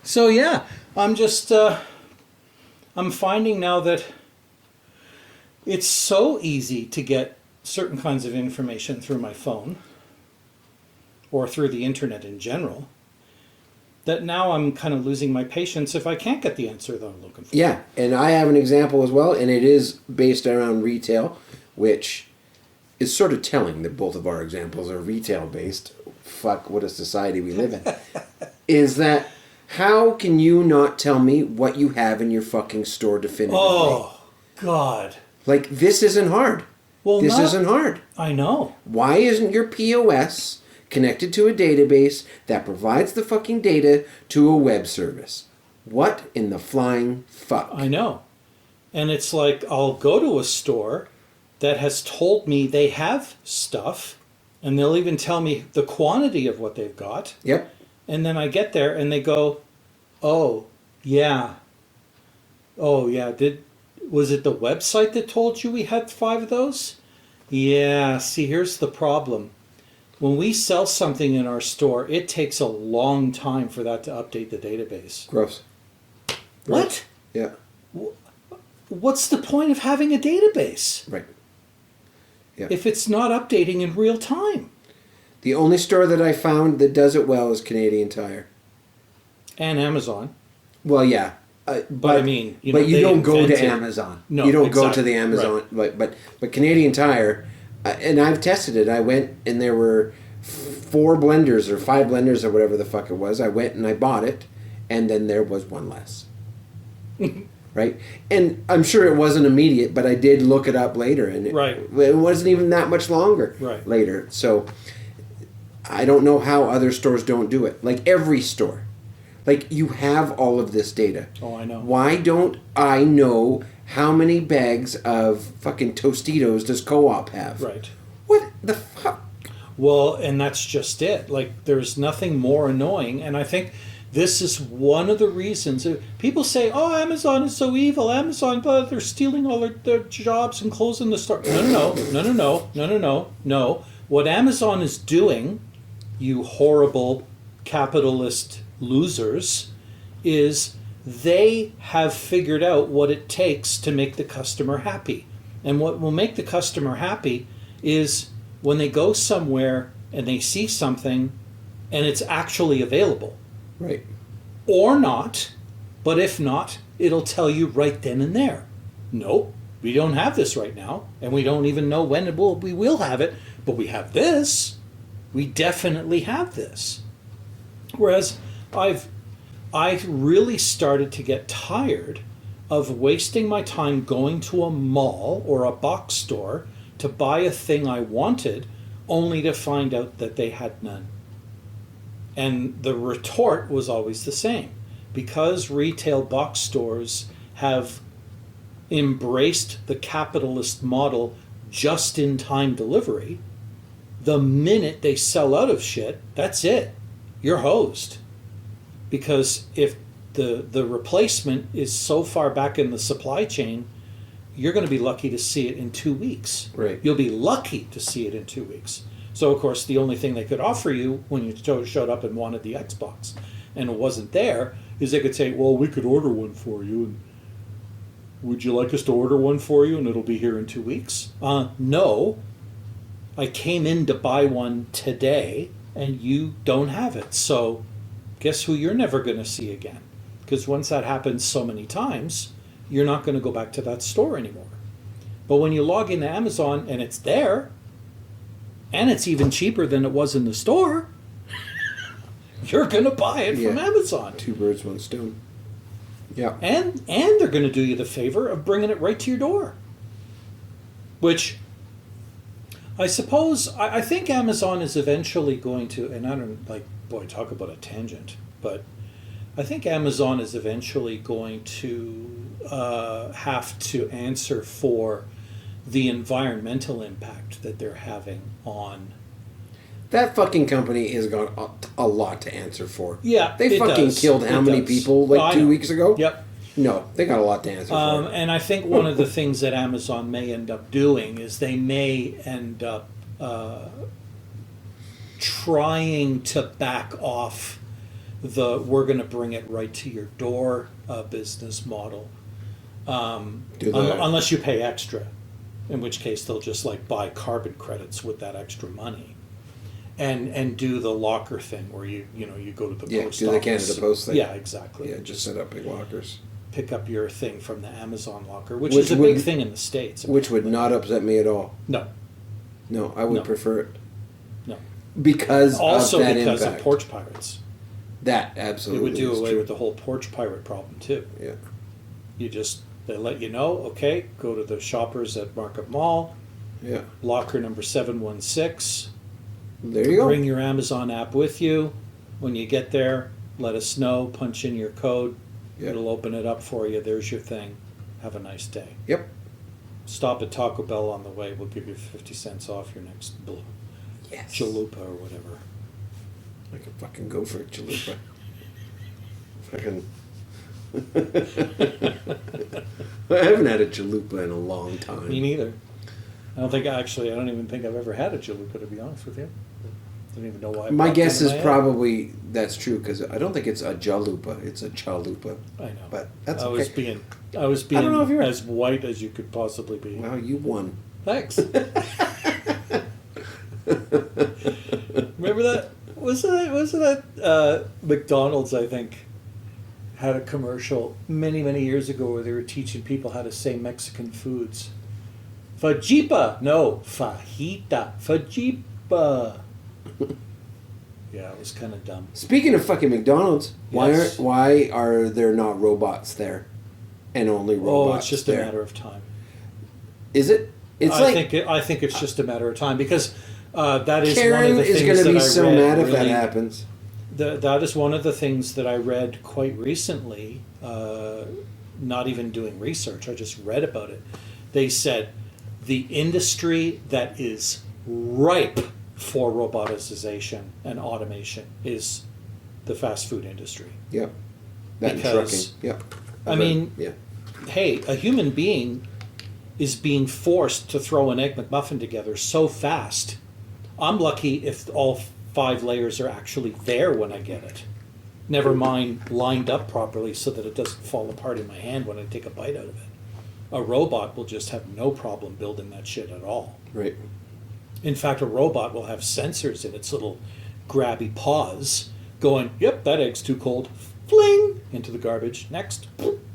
So yeah, I'm just, I'm finding now that it's so easy to get certain kinds of information through my phone or through the internet in general that now I'm kind of losing my patience if I can't get the answer that I'm looking for. Yeah, and I have an example as well, and it is based around retail, which is sort of telling that both of our examples are retail based. Fuck, what a society we live in. Is that how can you not tell me what you have in your fucking store definitively? Oh, God. Like, this isn't hard. Well, this isn't hard. I know. Why isn't your POS connected to a database that provides the fucking data to a web service? What in the flying fuck? I know. And it's like I'll go to a store that has told me they have stuff, and they'll even tell me the quantity of what they've got. Yep. And then I get there and they go, "Oh, yeah. Oh, yeah. Was it the website that told you we had 5 of those?" Yeah, see, here's the problem. When we sell something in our store, it takes a long time for that to update the database. Gross. What? Yeah. What's the point of having a database Right. Yeah. if it's not updating in real time? The only store that I found that does it well is Canadian Tire. And Amazon. Well, yeah. But I mean, but you they don't go to invented- Amazon. No, you don't go to exactly. the Amazon. But Canadian Tire, and I've tested it. I went and there were 4 blenders or 5 blenders or whatever the fuck it was. I went and I bought it, and then there was one less. Right? And I'm sure it wasn't immediate, but I did look it up later, and it wasn't even that much longer later. So I don't know how other stores don't do it. Like every store. Like, you have all of this data. Oh, I know. Why don't I know how many bags of fucking Tostitos does Co-op have? Right. What the fuck? Well, and that's just it. Like, there's nothing more annoying. And I think this is one of the reasons. People say, "Oh, Amazon is so evil. Amazon, but they're stealing all their jobs and closing the store." No. What Amazon is doing, you horrible capitalist losers, is they have figured out what it takes to make the customer happy. And what will make the customer happy is when they go somewhere and they see something and it's actually available. Right. Or not, but if not, it'll tell you right then and there. Nope, we don't have this right now, and we don't even know when we will have it, but we have this. We definitely have this. Whereas I've really started to get tired of wasting my time going to a mall or a box store to buy a thing I wanted only to find out that they had none. And the retort was always the same. Because retail box stores have embraced the capitalist model just-in-time delivery, the minute they sell out of shit, that's it. You're hosed. Because if the replacement is so far back in the supply chain, you're going to be lucky to see it in 2 weeks. Right. You'll be lucky to see it in 2 weeks. So, of course, the only thing they could offer you when you showed up and wanted the Xbox and it wasn't there is they could say, "Well, we could order one for you." And would you like us to order one for you and it'll be here in 2 weeks? No. I came in to buy one today and you don't have it. So guess who you're never going to see again? Because once that happens so many times, you're not going to go back to that store anymore. But when you log into Amazon and it's there, and it's even cheaper than it was in the store, you're going to buy it from Amazon. 2 birds, 1 stone. Yeah. And they're going to do you the favor of bringing it right to your door. Which, I suppose, I think Amazon is eventually going to, and I don't, like, boy, talk about a tangent, but I think Amazon is eventually going to have to answer for the environmental impact that they're having on... That fucking company has got a lot to answer for. Yeah, They fucking killed how many people, like 2 weeks ago? Yep. No, they got a lot to answer for. And I think one of the things that Amazon may end up doing is they may end up trying to back off the we're going to bring it right to your door business model. Unless you pay extra, in which case they'll just like buy carbon credits with that extra money. And do the locker thing where you go to the post office. Do the Canada Post thing. Yeah, exactly. Yeah, just set up big lockers. Pick up your thing from the Amazon locker, which is a big thing in the States. Which would not upset me at all. No. No, I would prefer it. No. Because also of that because impact. of porch pirates. That absolutely It would do away true. with the whole porch pirate problem too. Yeah. They let you know, okay, go to the shoppers at Market Mall, Yeah. locker number 716. There you go. Bring your Amazon app with you. When you get there, let us know, punch in your code. Yeah. It'll open it up for you. There's your thing. Have a nice day. Yep. Stop at Taco Bell on the way. We'll give you 50 cents off your next Yes. chalupa or whatever. I could fucking go for a chalupa. Fucking. I haven't had a chalupa in a long time. Me neither. I don't even think I've ever had a chalupa, to be honest with you. I don't even know why. My guess is probably that's true because I don't think it's a jalupa, it's a chalupa. I know. But that's I okay. was being don't know if you're as white as you could possibly be. Wow, you won. Thanks. Remember that? Wasn't that McDonald's, I think, had a commercial many, many years ago where they were teaching people how to say Mexican foods. Fajipa! No, fajita. Fajipa. Yeah, it was kind of dumb. Speaking of fucking McDonald's, Yes. why are there not robots there? And only robots Oh, it's just there? a matter of time. Is it? It's I think it's just a matter of time because that is Karen one of the is things going to that be I so read mad if that really- happens. That is one of the things that I read quite recently, not even doing research, I just read about it. They said the industry that is ripe for roboticization and automation is the fast food industry. Yep. That and Because- trucking. Yep. I mean, yeah. Hey, a human being is being forced to throw an Egg McMuffin together so fast. I'm lucky if all 5 layers are actually there when I get it. Never mind lined up properly so that it doesn't fall apart in my hand when I take a bite out of it. A robot will just have no problem building that shit at all. Right. In fact, a robot will have sensors in its little grabby paws going, yep, that egg's too cold. Fling! Into the garbage. Next.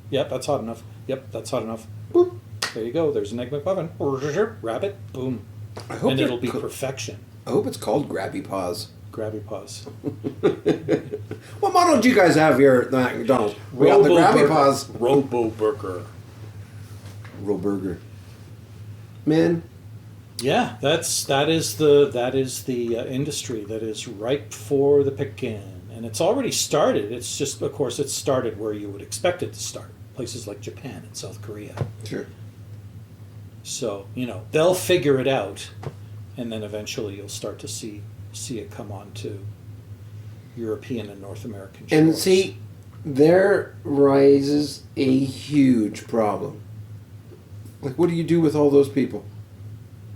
Yep, that's hot enough. Yep, that's hot enough. Boop. There you go. There's an Egg McMuffin. Wrap it. Boom. I hope And they're it'll be co- perfection. I hope it's called Grabby Paws. Grabby paws. What model do you guys have here at the McDonald's? We got the Grabby Paws. Robo Burger. Roburger. Man, Yeah, that is the industry that is ripe for the picking, and it's already started. It's just, of course, it's started where you would expect it to start, places like Japan and South Korea. sure. So they'll figure it out, and then eventually you'll start to see it come on to European and North American shores. And see, there rises a huge problem. Like, what do you do with all those people?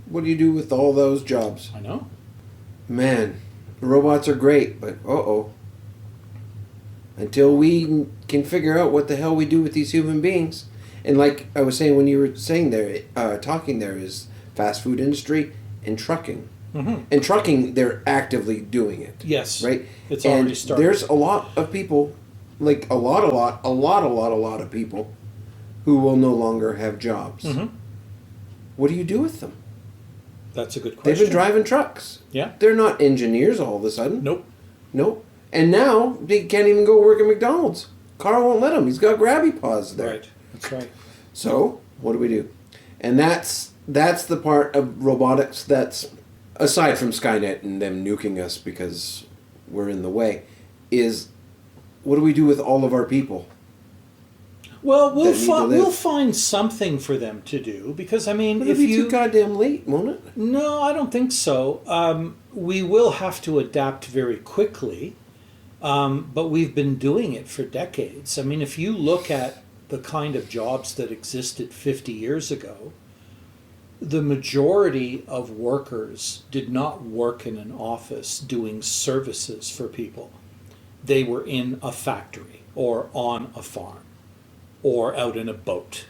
What do you do with all those jobs? I know. Man, robots are great, but until we can figure out what the hell we do with these human beings, And like I was saying when you were saying there, talking there is fast food industry and trucking. Mm-hmm. And trucking, they're actively doing it. Yes. Right? It's and already started. There's a lot of people, like a lot of people who will no longer have jobs. Mm-hmm. What do you do with them? That's a good question. They've been driving trucks. Yeah. They're not engineers all of a sudden. Nope. Nope. And now they can't even go work at McDonald's. Carl won't let him. He's got grabby paws there. Right. That's right. So what do we do? And that's the part of robotics that's, aside from Skynet and them nuking us because we're in the way, is what do we do with all of our people? Well, That need to we'll live. find something for them to do because I mean, It'll if be you too goddamn late, won't it? no, I don't think so. We will have to adapt very quickly, but we've been doing it for decades. I mean, if you look at the kind of jobs that existed 50 years ago, the majority of workers did not work in an office doing services for people. They were in a factory or on a farm or out in a boat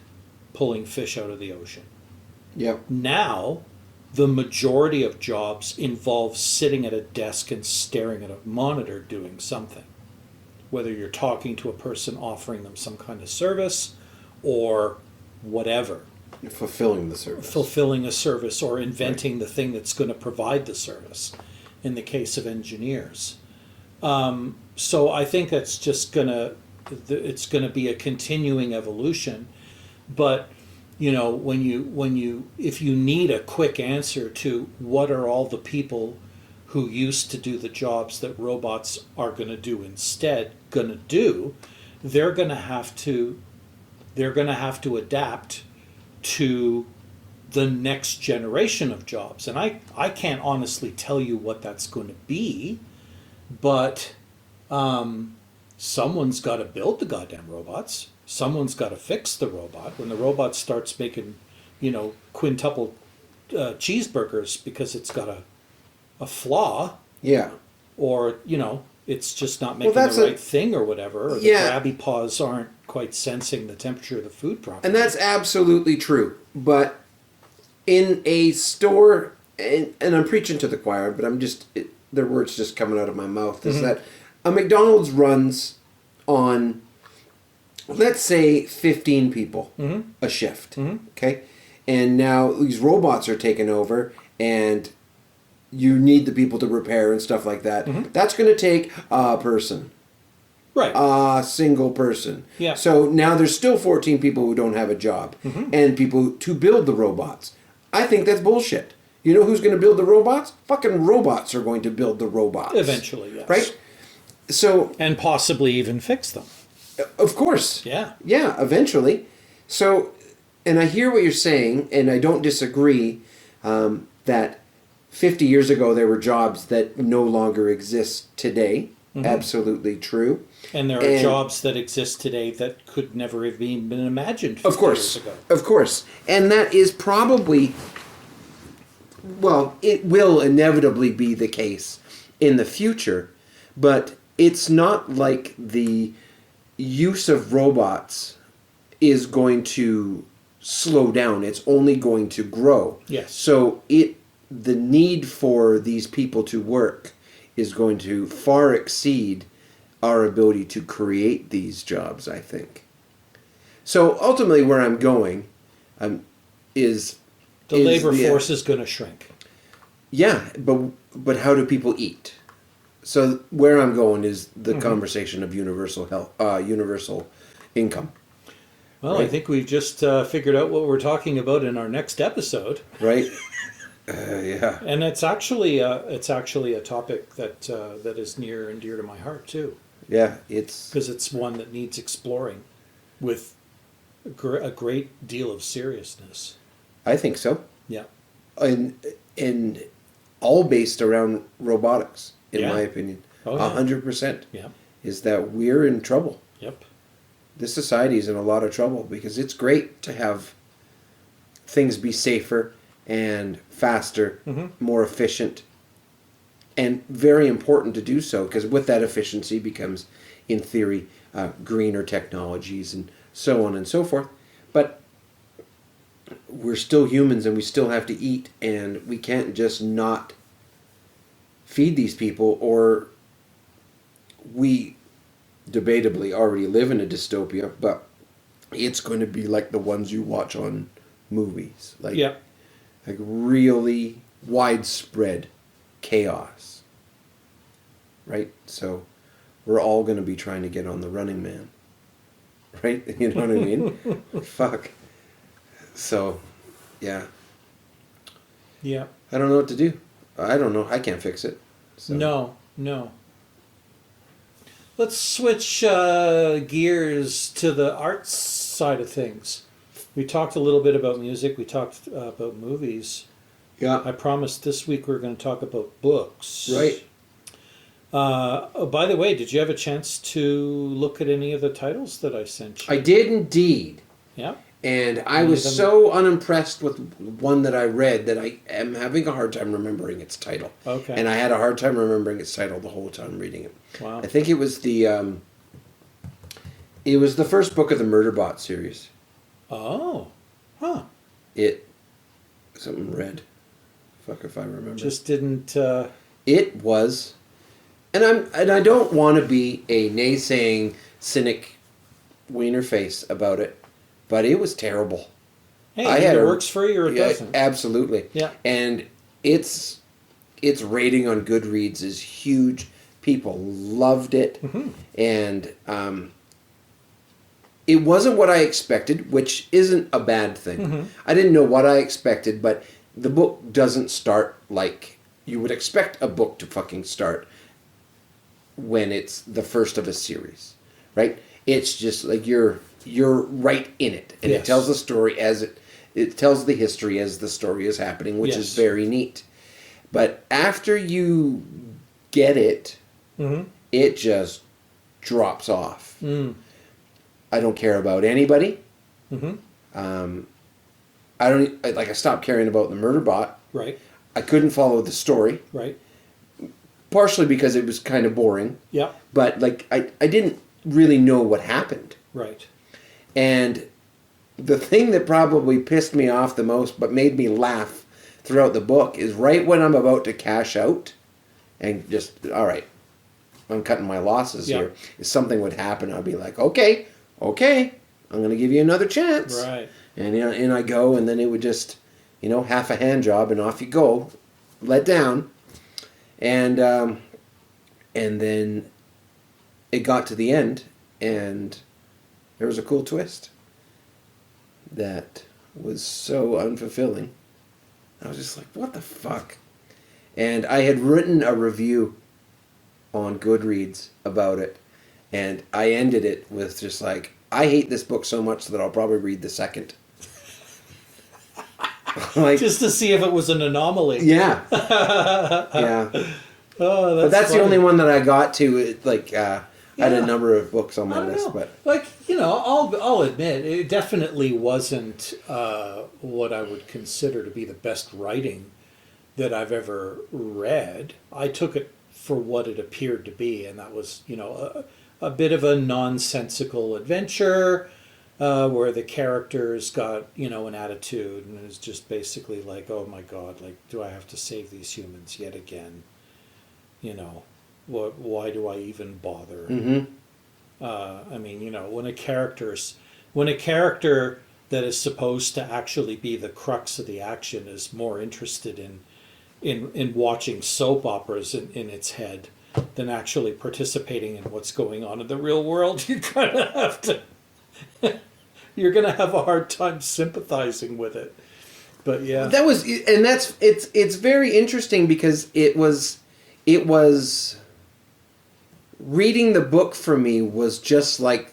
pulling fish out of the ocean. Yep. Now, the majority of jobs involve sitting at a desk and staring at a monitor doing something. Whether you're talking to a person offering them some kind of service or whatever. Fulfilling the service. Fulfilling a service or inventing the thing that's going to provide the service in the case of engineers. So I think that's just it's going to be a continuing evolution. But you know, if you need a quick answer to what are all the people who used to do the jobs that robots are going to do instead going to do, they're going to have to adapt to the next generation of jobs. And I can't honestly tell you what that's going to be, but someone's got to build the goddamn robots. Someone's got to fix the robot. When the robot starts making, quintuple cheeseburgers because it's got a flaw, Yeah. or, it's just not making that's the right thing or whatever, or the Yeah. grabby paws aren't quite sensing the temperature of the food properly. And that's absolutely true. But in a store, and I'm preaching to the choir, but their words just coming out of my mouth, is that a McDonald's runs on, let's say, 15 people a shift. Okay? And now these robots are taking over, and you need the people to repair and stuff like that. That's going to take a person. Right. A single person. Yeah. So now there's still 14 people who don't have a job and people to build the robots. I think that's bullshit. You know who's going to build the robots? Fucking robots are going to build the robots. Eventually, yes. Right? So, And possibly even fix them. of course. Yeah. Yeah, eventually. So, and I hear what you're saying, and I don't disagree that 50 years ago there were jobs that no longer exist today. Absolutely true. And there are jobs that exist today that could never have been imagined 50 Of course. years ago. Of course. And that is probably, well, it will inevitably be the case in the future, but it's not like the use of robots is going to slow down. It's only going to grow. Yes. So the need for these people to work is going to far exceed our ability to create these jobs, I think. So ultimately where I'm going is... The labor force is going to shrink. Yeah, but how do people eat? So where I'm going is the conversation of universal health, universal income. Well, Right. I think we've just figured out what we're talking about in our next episode. Right? Yeah. And it's actually a topic that is near and dear to my heart too, Yeah, it's... because it's one that needs exploring with a great deal of seriousness. I think so. Yeah. And all based around robotics, in Yeah. my opinion. Oh, yeah. 100% Yeah. is that we're in trouble. Yep. This society is in a lot of trouble because it's great to have things be safer and faster, more efficient, and very important to do so because with that efficiency becomes, in theory, greener technologies and so on and so forth. but we're still humans and we still have to eat, and we can't just not feed these people, or we debatably already live in a dystopia, but it's going to be like the ones you watch on movies. Like, Yeah. like really widespread chaos. Right? So we're all going to be trying to get on the Running Man. Right? You know what I mean? Fuck. So, yeah. Yeah. I don't know what to do. I don't know. I can't fix it. So. No. Let's switch gears to the arts side of things. We talked a little bit about music. We talked about movies. Yeah. I promised this week we were going to talk about books. Right. Oh, by the way, did you have a chance to look at any of the titles that I sent you? I did indeed. Yeah. And I Any was of them? so unimpressed with one that I read that I am having a hard time remembering its title. Okay. And I had a hard time remembering its title the whole time reading it. Wow. I think it was the first book of the Murderbot series. Oh. Huh. It something red. Fuck if I remember. Just didn't. It was, and I don't want to be a naysaying cynic wiener face about it, but it was terrible. Hey, I either had it a- works for you or it Yeah, doesn't. absolutely. Yeah. And its rating on Goodreads is huge. People loved it, Mm-hmm. and it wasn't what I expected, which isn't a bad thing. Mm-hmm. I didn't know what I expected, but the book doesn't start like you would expect a book to fucking start when it's the first of a series, right? It's just like you're right in it, and Yes. it tells the story as it tells the history as the story is happening, which is Yes. very neat. But after you get it, Mm-hmm. it just drops off. Mm. I don't care about anybody. Mm-hmm. I stopped caring about the Murderbot. Right. I couldn't follow the story, Right. partially because it was kind of boring. Yeah. But like I didn't really know what happened. Right. And the thing that probably pissed me off the most, but made me laugh throughout the book, is right when I'm about to cash out, and just all right, I'm cutting my losses Yeah. here. If something would happen, I'd be like, okay, I'm going to give you another chance. Right. And in I go, and then it would just, half a hand job, and off you go, let down, and then it got to the end, and there was a cool twist that was so unfulfilling. I was just like, what the fuck? And I had written a review on Goodreads about it, and I ended it with just like, I hate this book so much that I'll probably read the second. Like, Just to see if it was an anomaly. yeah. Yeah. Oh, But that's the funny. only one that I got to. I had Yeah. a number of books on I my don't list, know. but Like, I'll admit, it definitely wasn't what I would consider to be the best writing that I've ever read. I took it for what it appeared to be, and that was, a bit of a nonsensical adventure where the characters got, an attitude, and it's just basically like, oh my God, like, do I have to save these humans yet again? Why do I even bother? mm-hmm. I mean, when a character that is supposed to actually be the crux of the action is more interested in watching soap operas in its head than actually participating in what's going on in the real world, you're gonna have a hard time sympathizing with it. But yeah, It's very interesting because it was reading the book for me was just like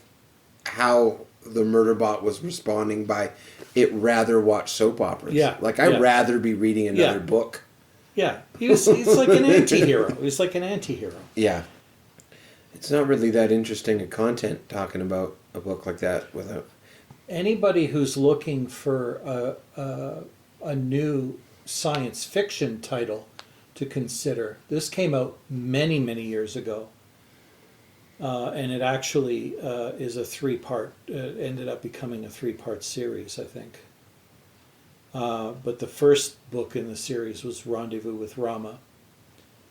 how the Murderbot was responding by it rather watch soap operas. Yeah, Like I'd yeah. rather be reading another Yeah. book. yeah, he's like an anti-hero. He's like an anti-hero. Yeah. It's not really that interesting a content talking about a book like that without Anybody who's looking for a new science fiction title to consider, this came out many, many years ago. And it actually is a three-part, ended up becoming a three-part series, I think. But the first book in the series was Rendezvous with Rama.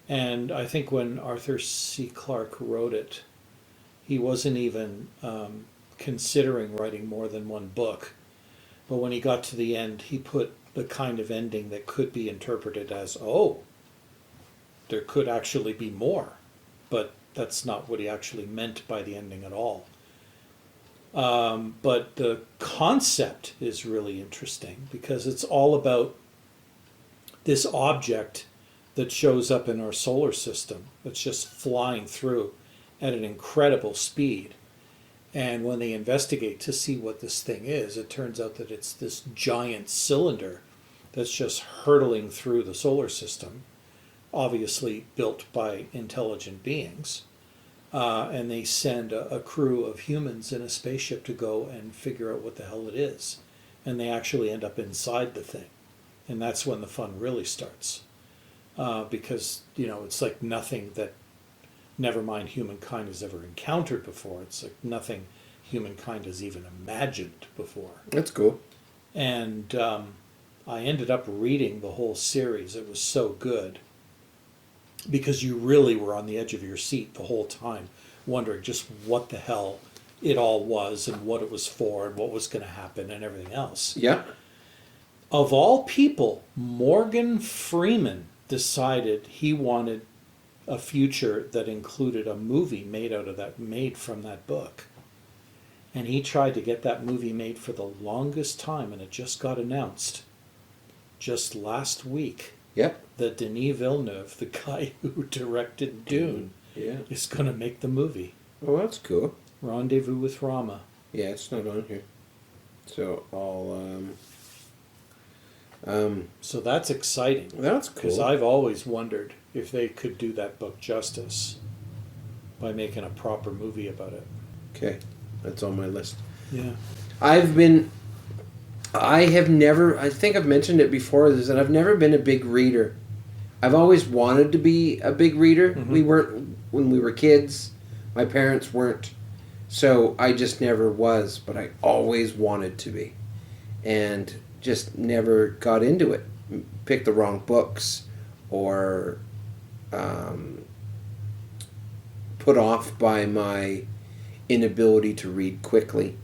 And I think when Arthur C. Clarke wrote it, he wasn't even considering writing more than one book. But when he got to the end, he put the kind of ending that could be interpreted as, oh, there could actually be more. But that's not what he actually meant by the ending at all. But the concept is really interesting because it's all about this object that shows up in our solar system that's just flying through at an incredible speed. And when they investigate to see what this thing is, it turns out that it's this giant cylinder that's just hurtling through the solar system, obviously built by intelligent beings. And they send a crew of humans in a spaceship to go and figure out what the hell it is. And they actually end up inside the thing. And that's when the fun really starts. Because, it's like nothing that, never mind humankind has ever encountered before. It's like nothing humankind has even imagined before. That's cool. And I ended up reading the whole series. It was so good. Because you really were on the edge of your seat the whole time, wondering just what the hell it all was and what it was for and what was going to happen and everything else. Yeah. Of all people, Morgan Freeman decided he wanted a future that included a movie made from that book. And he tried to get that movie made for the longest time, and it just got announced just last week. Yep. That Denis Villeneuve, the guy who directed Dune, is going to make the movie. Oh, that's cool. Rendezvous with Rama. Yeah, it's not on here. So I'll So that's exciting. That's Because cool. I've always wondered if they could do that book justice by making a proper movie about it. Okay, that's on my list. Yeah. I think I've mentioned it before, is that I've never been a big reader. I've always wanted to be a big reader. Mm-hmm. We weren't when we were kids. My parents weren't. So I just never was, but I always wanted to be. And just never got into it. Picked the wrong books or put off by my inability to read quickly.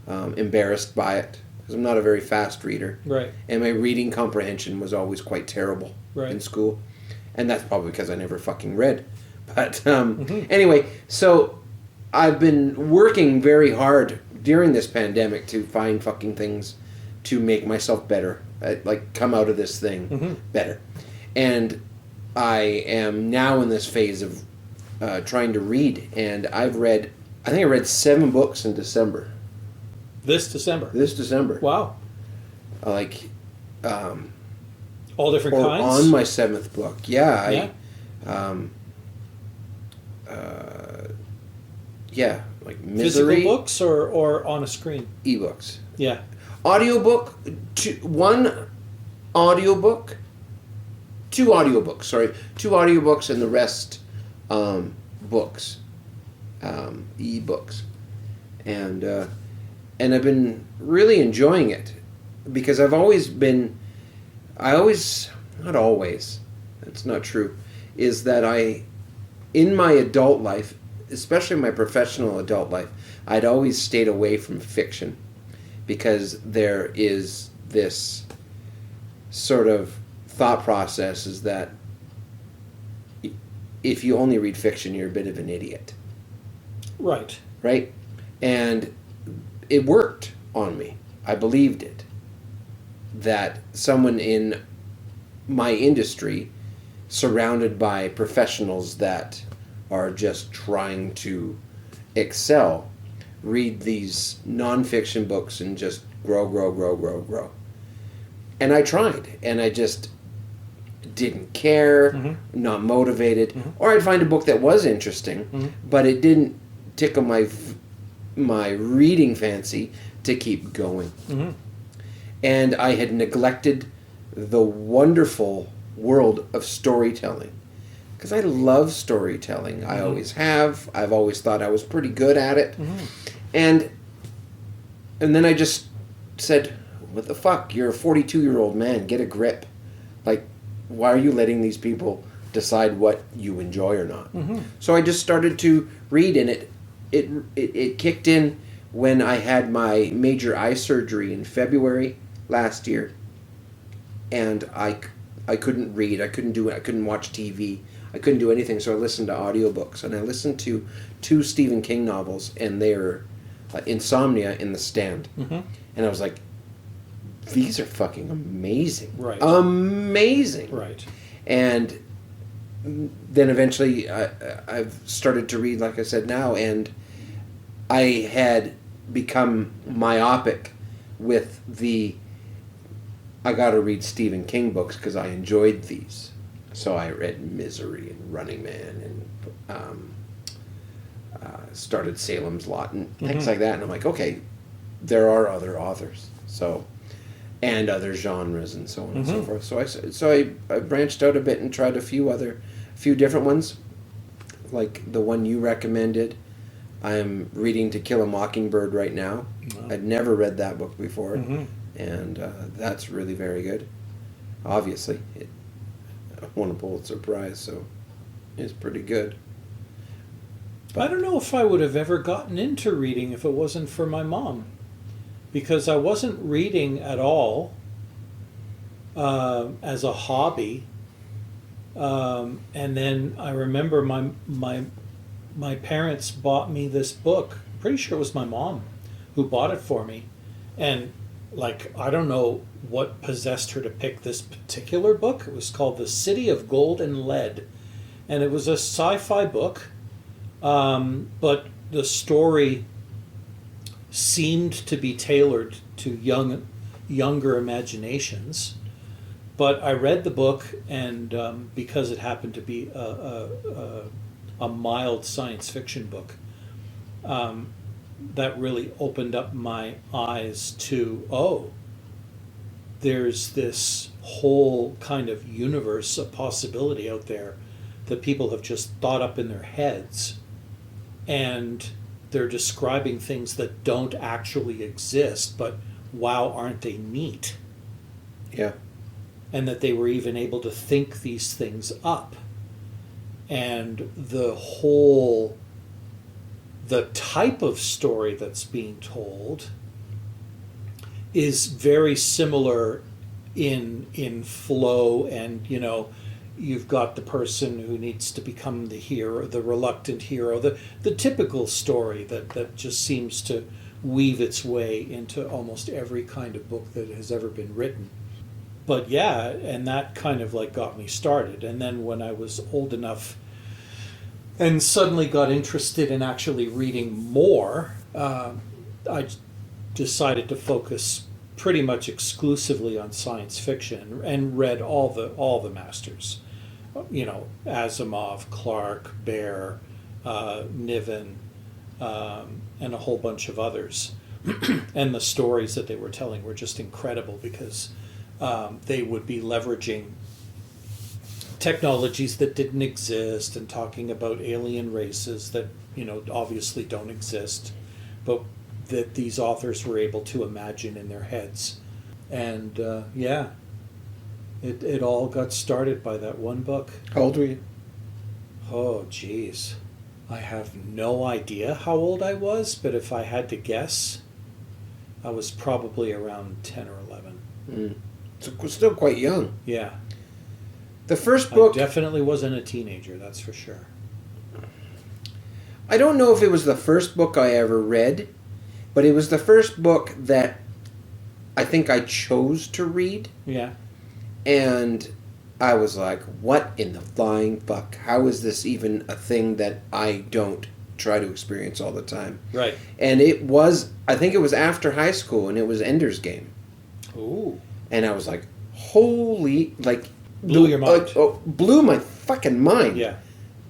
Embarrassed by it. Because I'm not a very fast reader. Right. And my reading comprehension was always quite terrible in school. And that's probably because I never fucking read. But anyway, so I've been working very hard during this pandemic to find fucking things to make myself better. Like, come out of this thing better. And I am now in this phase of trying to read. And I think I read 7 books in December. This December. Wow. Like, all different or kinds? on my 7th book. Yeah. Like Misery. Physical books or on a screen? Ebooks. Yeah. Audiobook, 2 audiobooks, and the rest books, ebooks, and I've been really enjoying it because not always, it's not true, is that in my adult life, especially my professional adult life, I'd always stayed away from fiction because there is this sort of thought process is that if you only read fiction, you're a bit of an idiot. Right. Right? And it worked on me. I believed it. That someone in my industry, surrounded by professionals that are just trying to excel, read these nonfiction books and just grow. And I tried, and I just didn't care, not motivated. Or I'd find a book that was interesting, but it didn't tickle my reading fancy to keep going. And I had neglected the wonderful world of storytelling because I love storytelling. I always have. I've always thought I was pretty good at it. And then I just said, what the fuck? You're a 42-year-old man. Get a grip. Like, why are you letting these people decide what you enjoy or not? So I just started to read, and it kicked in when I had my major eye surgery in February last year. And I couldn't read. I couldn't watch TV. I couldn't do anything, so I listened to audiobooks. And I listened to 2 Stephen King novels, and they're Insomnia and The Stand. And I was like, these are fucking amazing. Right. Amazing. Right. And then eventually I've started to read, like I said now, and I had become myopic with I gotta read Stephen King books because I enjoyed these. So I read Misery and Running Man and started Salem's Lot and things like that. And I'm like, okay, there are other authors, and other genres and so on and so forth. So I branched out a bit and tried a few different ones, like the one you recommended. I'm reading To Kill a Mockingbird right now. I'd never read that book before, and that's really very good. Obviously, it won a Pulitzer Prize, so it's pretty good. I don't know if I would have ever gotten into reading if it wasn't for my mom, because I wasn't reading at all as a hobby. And then I remember my parents bought me this book. Pretty sure it was my mom who bought it for me. And like, I don't know what possessed her to pick this particular book. It was called The City of Gold and Lead. And it was a sci-fi book. But the story seemed to be tailored to younger imaginations. But I read the book, and because it happened to be a mild science fiction book, that really opened up my eyes to, there's this whole kind of universe of possibility out there that people have just thought up in their heads, and they're describing things that don't actually exist, but wow, aren't they neat? Yeah. And that they were even able to think these things up. And the type of story that's being told is very similar in flow, and you've got the person who needs to become the hero, the reluctant hero, the typical story that just seems to weave its way into almost every kind of book that has ever been written. But yeah, and that kind of like got me started. And then when I was old enough and suddenly got interested in actually reading more, I decided to focus pretty much exclusively on science fiction and read all the masters. Asimov, Clarke, Bear, Niven, and a whole bunch of others. And the stories that they were telling were just incredible, because they would be leveraging technologies that didn't exist and talking about alien races that obviously don't exist, but that these authors were able to imagine in their heads. And it all got started by that one book. How old were you? Oh geez, I have no idea how old I was, but if I had to guess, I was probably around 10 or 11. So we're still quite young. Yeah. The first book... I definitely wasn't a teenager, that's for sure. I don't know if it was the first book I ever read, but it was the first book that I think I chose to read. Yeah. And I was like, what in the flying fuck? How is this even a thing that I don't try to experience all the time? Right. And I think it was after high school, and it was Ender's Game. Ooh. And I was like, holy, like... Blew your mind. Blew my fucking mind. Yeah.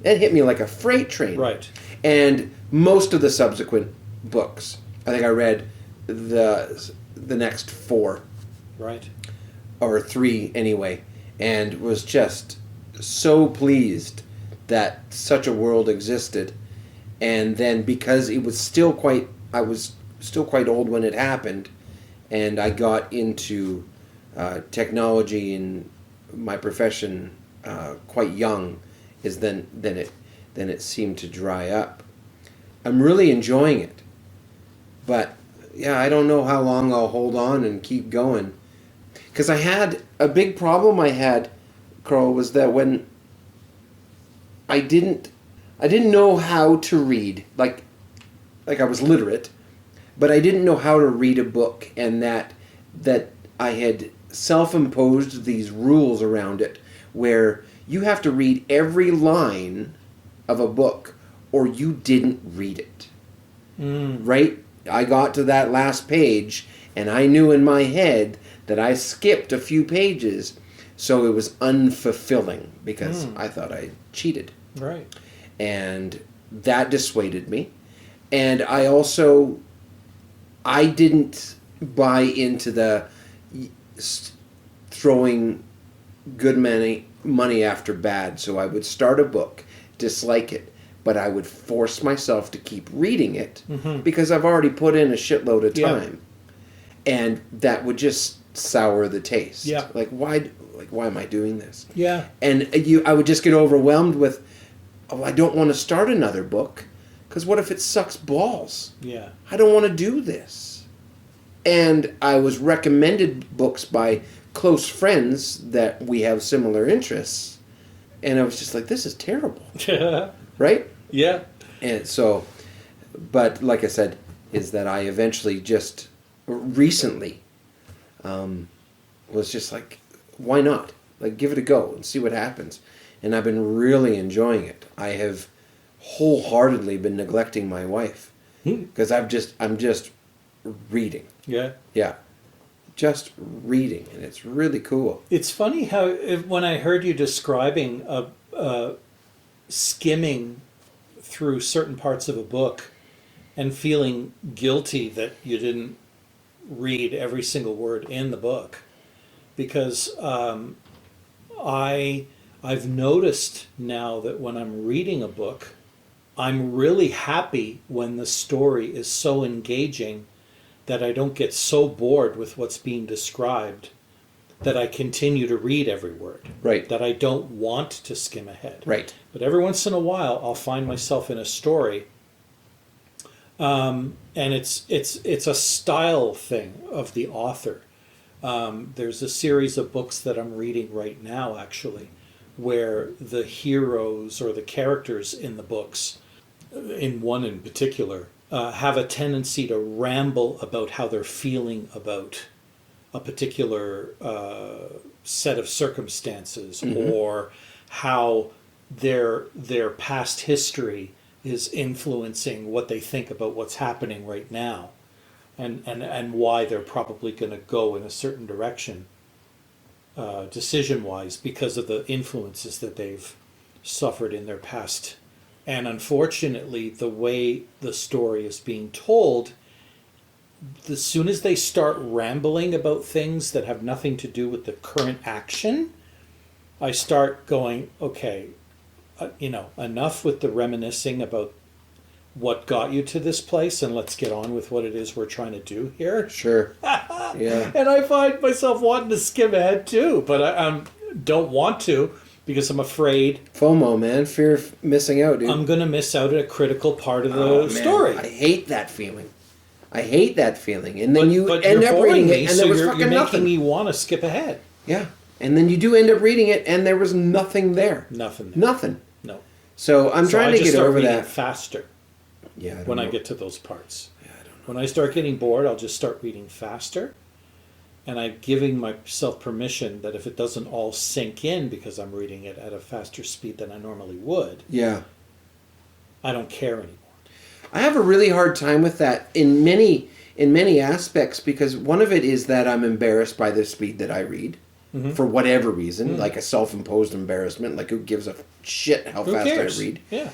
It hit me like a freight train. Right. And most of the subsequent books, I think I read the next 4. Right. Or 3 anyway, and was just so pleased that such a world existed, and then because it was still quite, I was still quite old when it happened, and I got into technology in my profession quite young, is then it seemed to dry up. I'm really enjoying it, but yeah, I don't know how long I'll hold on and keep going, because I had a big problem. I had, Carl, was that when I didn't know how to read, like I was literate, but I didn't know how to read a book, and that I had self-imposed these rules around it where you have to read every line of a book or you didn't read it. Right? I got to that last page and I knew in my head that I skipped a few pages, so it was unfulfilling because I thought I cheated. Right. And that dissuaded me. And I didn't buy into the throwing good money after bad. So I would start a book, dislike it, but I would force myself to keep reading it because I've already put in a shitload of time. And that would just sour the taste. Yeah. Why am I doing this? Yeah. And I would just get overwhelmed with, I don't want to start another book, because what if it sucks balls? Yeah. I don't want to do this. And I was recommended books by close friends that we have similar interests, and I was just like, this is terrible. Right? Yeah. And so, but like I said, is that I eventually just recently was just like, why not? Give it a go and see what happens. And I've been really enjoying it. I have wholeheartedly been neglecting my wife because I'm just reading. Yeah. Yeah. Just reading, and it's really cool. It's funny how when I heard you describing skimming through certain parts of a book and feeling guilty that you didn't read every single word in the book, because I've noticed now that when I'm reading a book, I'm really happy when the story is so engaging that I don't get so bored with what's being described that I continue to read every word. Right. That I don't want to skim ahead. Right. But every once in a while, I'll find myself in a story, and it's a style thing of the author. There's a series of books that I'm reading right now, actually, where the heroes or the characters in the books, in one in particular, have a tendency to ramble about how they're feeling about a particular set of circumstances, or how their past history is influencing what they think about what's happening right now, and why they're probably going to go in a certain direction, decision-wise, because of the influences that they've suffered in their past. And unfortunately, the way the story is being told, as soon as they start rambling about things that have nothing to do with the current action, I start going, okay, enough with the reminiscing about what got you to this place, and let's get on with what it is we're trying to do here. Sure. Yeah. And I find myself wanting to skim ahead too, but I don't want to, because I'm afraid FOMO, man. Fear of missing out, dude. I'm going to miss out a critical part of the story. I hate that feeling. And then you but end you're up boring reading me, it, and so there was you're fucking making nothing. me want to skip ahead. Yeah. And then you do end up reading it, and there was nothing there. Nothing there. Nothing. No. So I'm trying I to just get start over reading that. faster Yeah. when I get to those parts. When I start getting bored, I'll just start reading faster. And I'm giving myself permission that if it doesn't all sink in because I'm reading it at a faster speed than I normally would, Yeah. I don't care anymore. I have a really hard time with that in many aspects, because one of it is that I'm embarrassed by the speed that I read for whatever reason, like a self-imposed embarrassment. Like, who gives a shit how Who fast cares? I read? Yeah.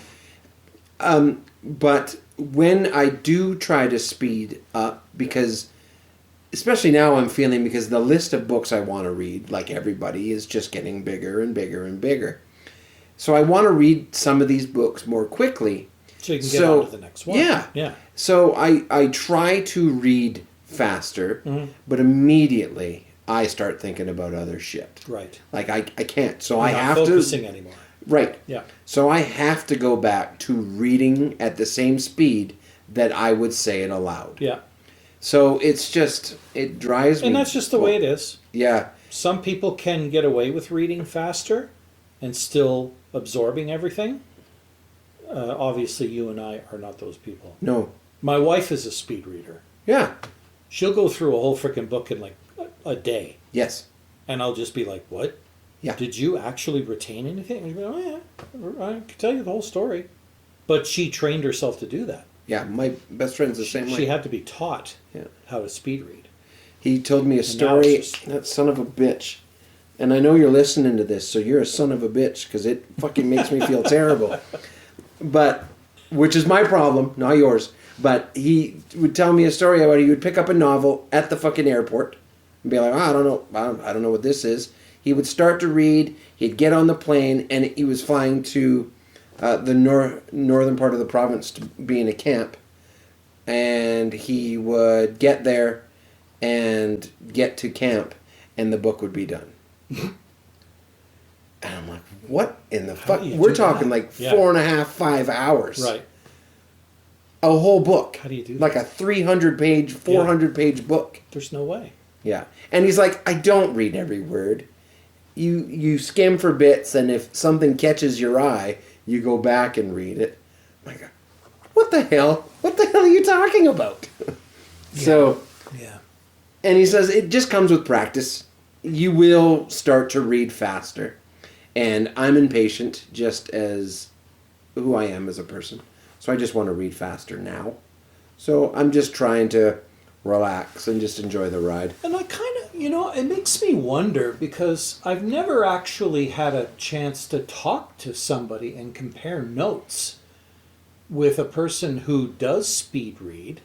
But when I do try to speed up, because especially now I'm feeling, because the list of books I want to read, like everybody, is just getting bigger and bigger and bigger. So I want to read some of these books more quickly. So you can get on to the next one. Yeah. Yeah. So I try to read faster, but immediately I start thinking about other shit. Right. Like I can't. So You're I not have focusing to. anymore. Right. Yeah. So I have to go back to reading at the same speed that I would say it aloud. Yeah. So it's just, it drives me. And that's just the way it is. Yeah. Some people can get away with reading faster and still absorbing everything. Obviously, you and I are not those people. No. My wife is a speed reader. Yeah. She'll go through a whole freaking book in like a day. Yes. And I'll just be like, what? Yeah. Did you actually retain anything? And she'll be like, oh, yeah. I can tell you the whole story. But she trained herself to do that. Yeah. My best friend's the same way. She had to be taught Yeah. how to speed read. He told me a now story. it's just- That son of a bitch. And I know you're listening to this, so you're a son of a bitch because it fucking makes me feel terrible. But, which is my problem, not yours. But he would tell me a story about he would pick up a novel at the fucking airport and be like, oh, I don't know, I don't know what this is. He would start to read. He'd get on the plane, and he was flying to the northern part of the province to be in a camp. And he would get there and get to camp, and the book would be done. And I'm like, what in the fuck? do you We're do talking that? like Yeah. 4.5, 5 hours. Right. A whole book. How do you do like that? a 300-page, 400-page book. There's no way. Yeah. And he's like, I don't read every word. You skim for bits, and if something catches your eye, you go back and read it. I'm like, what the hell? What the hell are you talking about? So, Yeah. and he says it just comes with practice. You will start to read faster. And I'm impatient, just as who I am as a person. So I just want to read faster now. So I'm just trying to relax and just enjoy the ride. And I kind of, it makes me wonder because I've never actually had a chance to talk to somebody and compare notes with a person who does speed read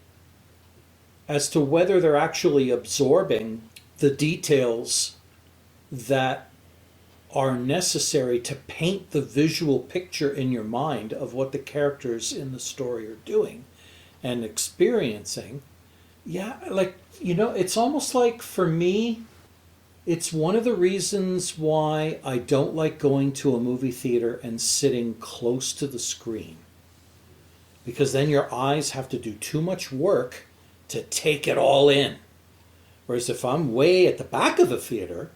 as to whether they're actually absorbing the details that are necessary to paint the visual picture in your mind of what the characters in the story are doing and experiencing. Yeah, it's almost like for me, it's one of the reasons why I don't like going to a movie theater and sitting close to the screen. Because then your eyes have to do too much work to take it all in. Whereas if I'm way at the back of the theater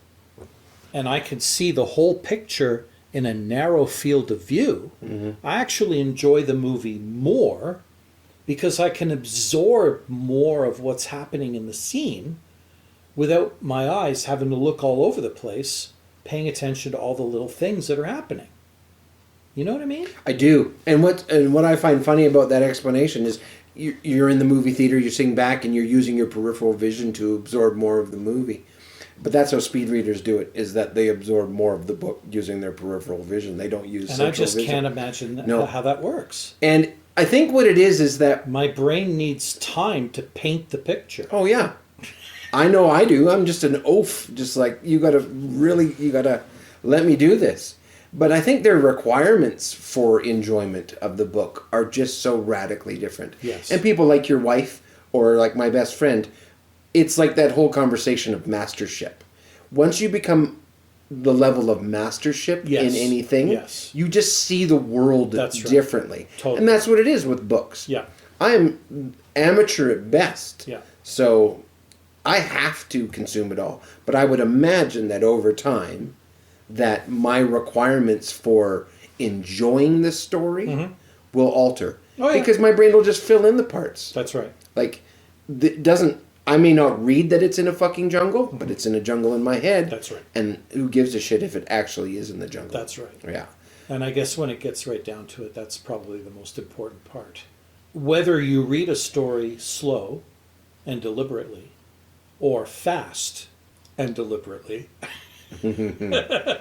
and I can see the whole picture in a narrow field of view, I actually enjoy the movie more because I can absorb more of what's happening in the scene without my eyes having to look all over the place, paying attention to all the little things that are happening. You know what I mean? I do. And what I find funny about that explanation is you're in the movie theater, you're sitting back, and you're using your peripheral vision to absorb more of the movie. But that's how speed readers do it, is that they absorb more of the book using their peripheral vision. They don't use central And I just vision. can't imagine how that works. And I think what it is that... My brain needs time to paint the picture. Oh, yeah. I know I do. I'm just an oaf. Just like, you gotta let me do this. But I think their requirements for enjoyment of the book are just so radically different. Yes. And people like your wife or like my best friend, it's like that whole conversation of mastership. Once you become the level of mastership in anything, you just see the world differently. Totally. And that's what it is with books. Yeah. I am amateur at best. Yeah. So I have to consume it all. But I would imagine that over time, that my requirements for enjoying the story will alter. Oh, yeah. Because my brain will just fill in the parts. That's right. Like, I may not read that it's in a fucking jungle, but it's in a jungle in my head. That's right. And who gives a shit if it actually is in the jungle? That's right. Yeah. And I guess when it gets right down to it, that's probably the most important part. Whether you read a story slow and deliberately or fast and deliberately, the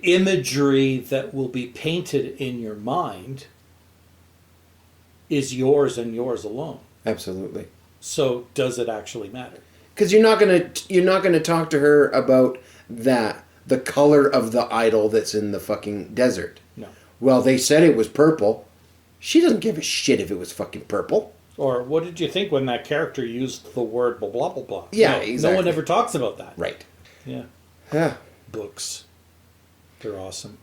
imagery that will be painted in your mind is yours and yours alone. Absolutely. So does it actually matter? Because you're not gonna talk to her about that the color of the idol that's in the fucking desert. No. Well, they said it was purple. She doesn't give a shit if it was fucking purple. Or what did you think when that character used the word blah, blah, blah, blah? Yeah, No, exactly. No one ever talks about that. Right. Yeah. Yeah. Books. They're awesome.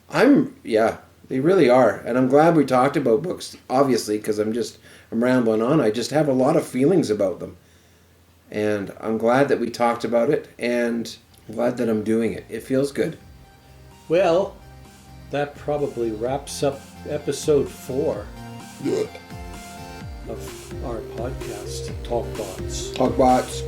Yeah, they really are. And I'm glad we talked about books, obviously, because I'm rambling on. I just have a lot of feelings about them. And I'm glad that we talked about it, and I'm glad that I'm doing it. It feels good. Well, that probably wraps up episode 4 of our podcast, Talkbots. Talkbots.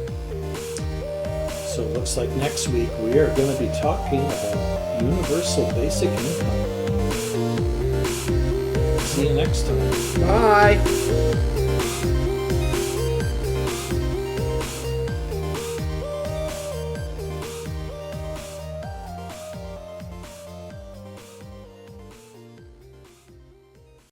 So it looks like next week we are going to be talking about universal basic income. See you next time. Bye.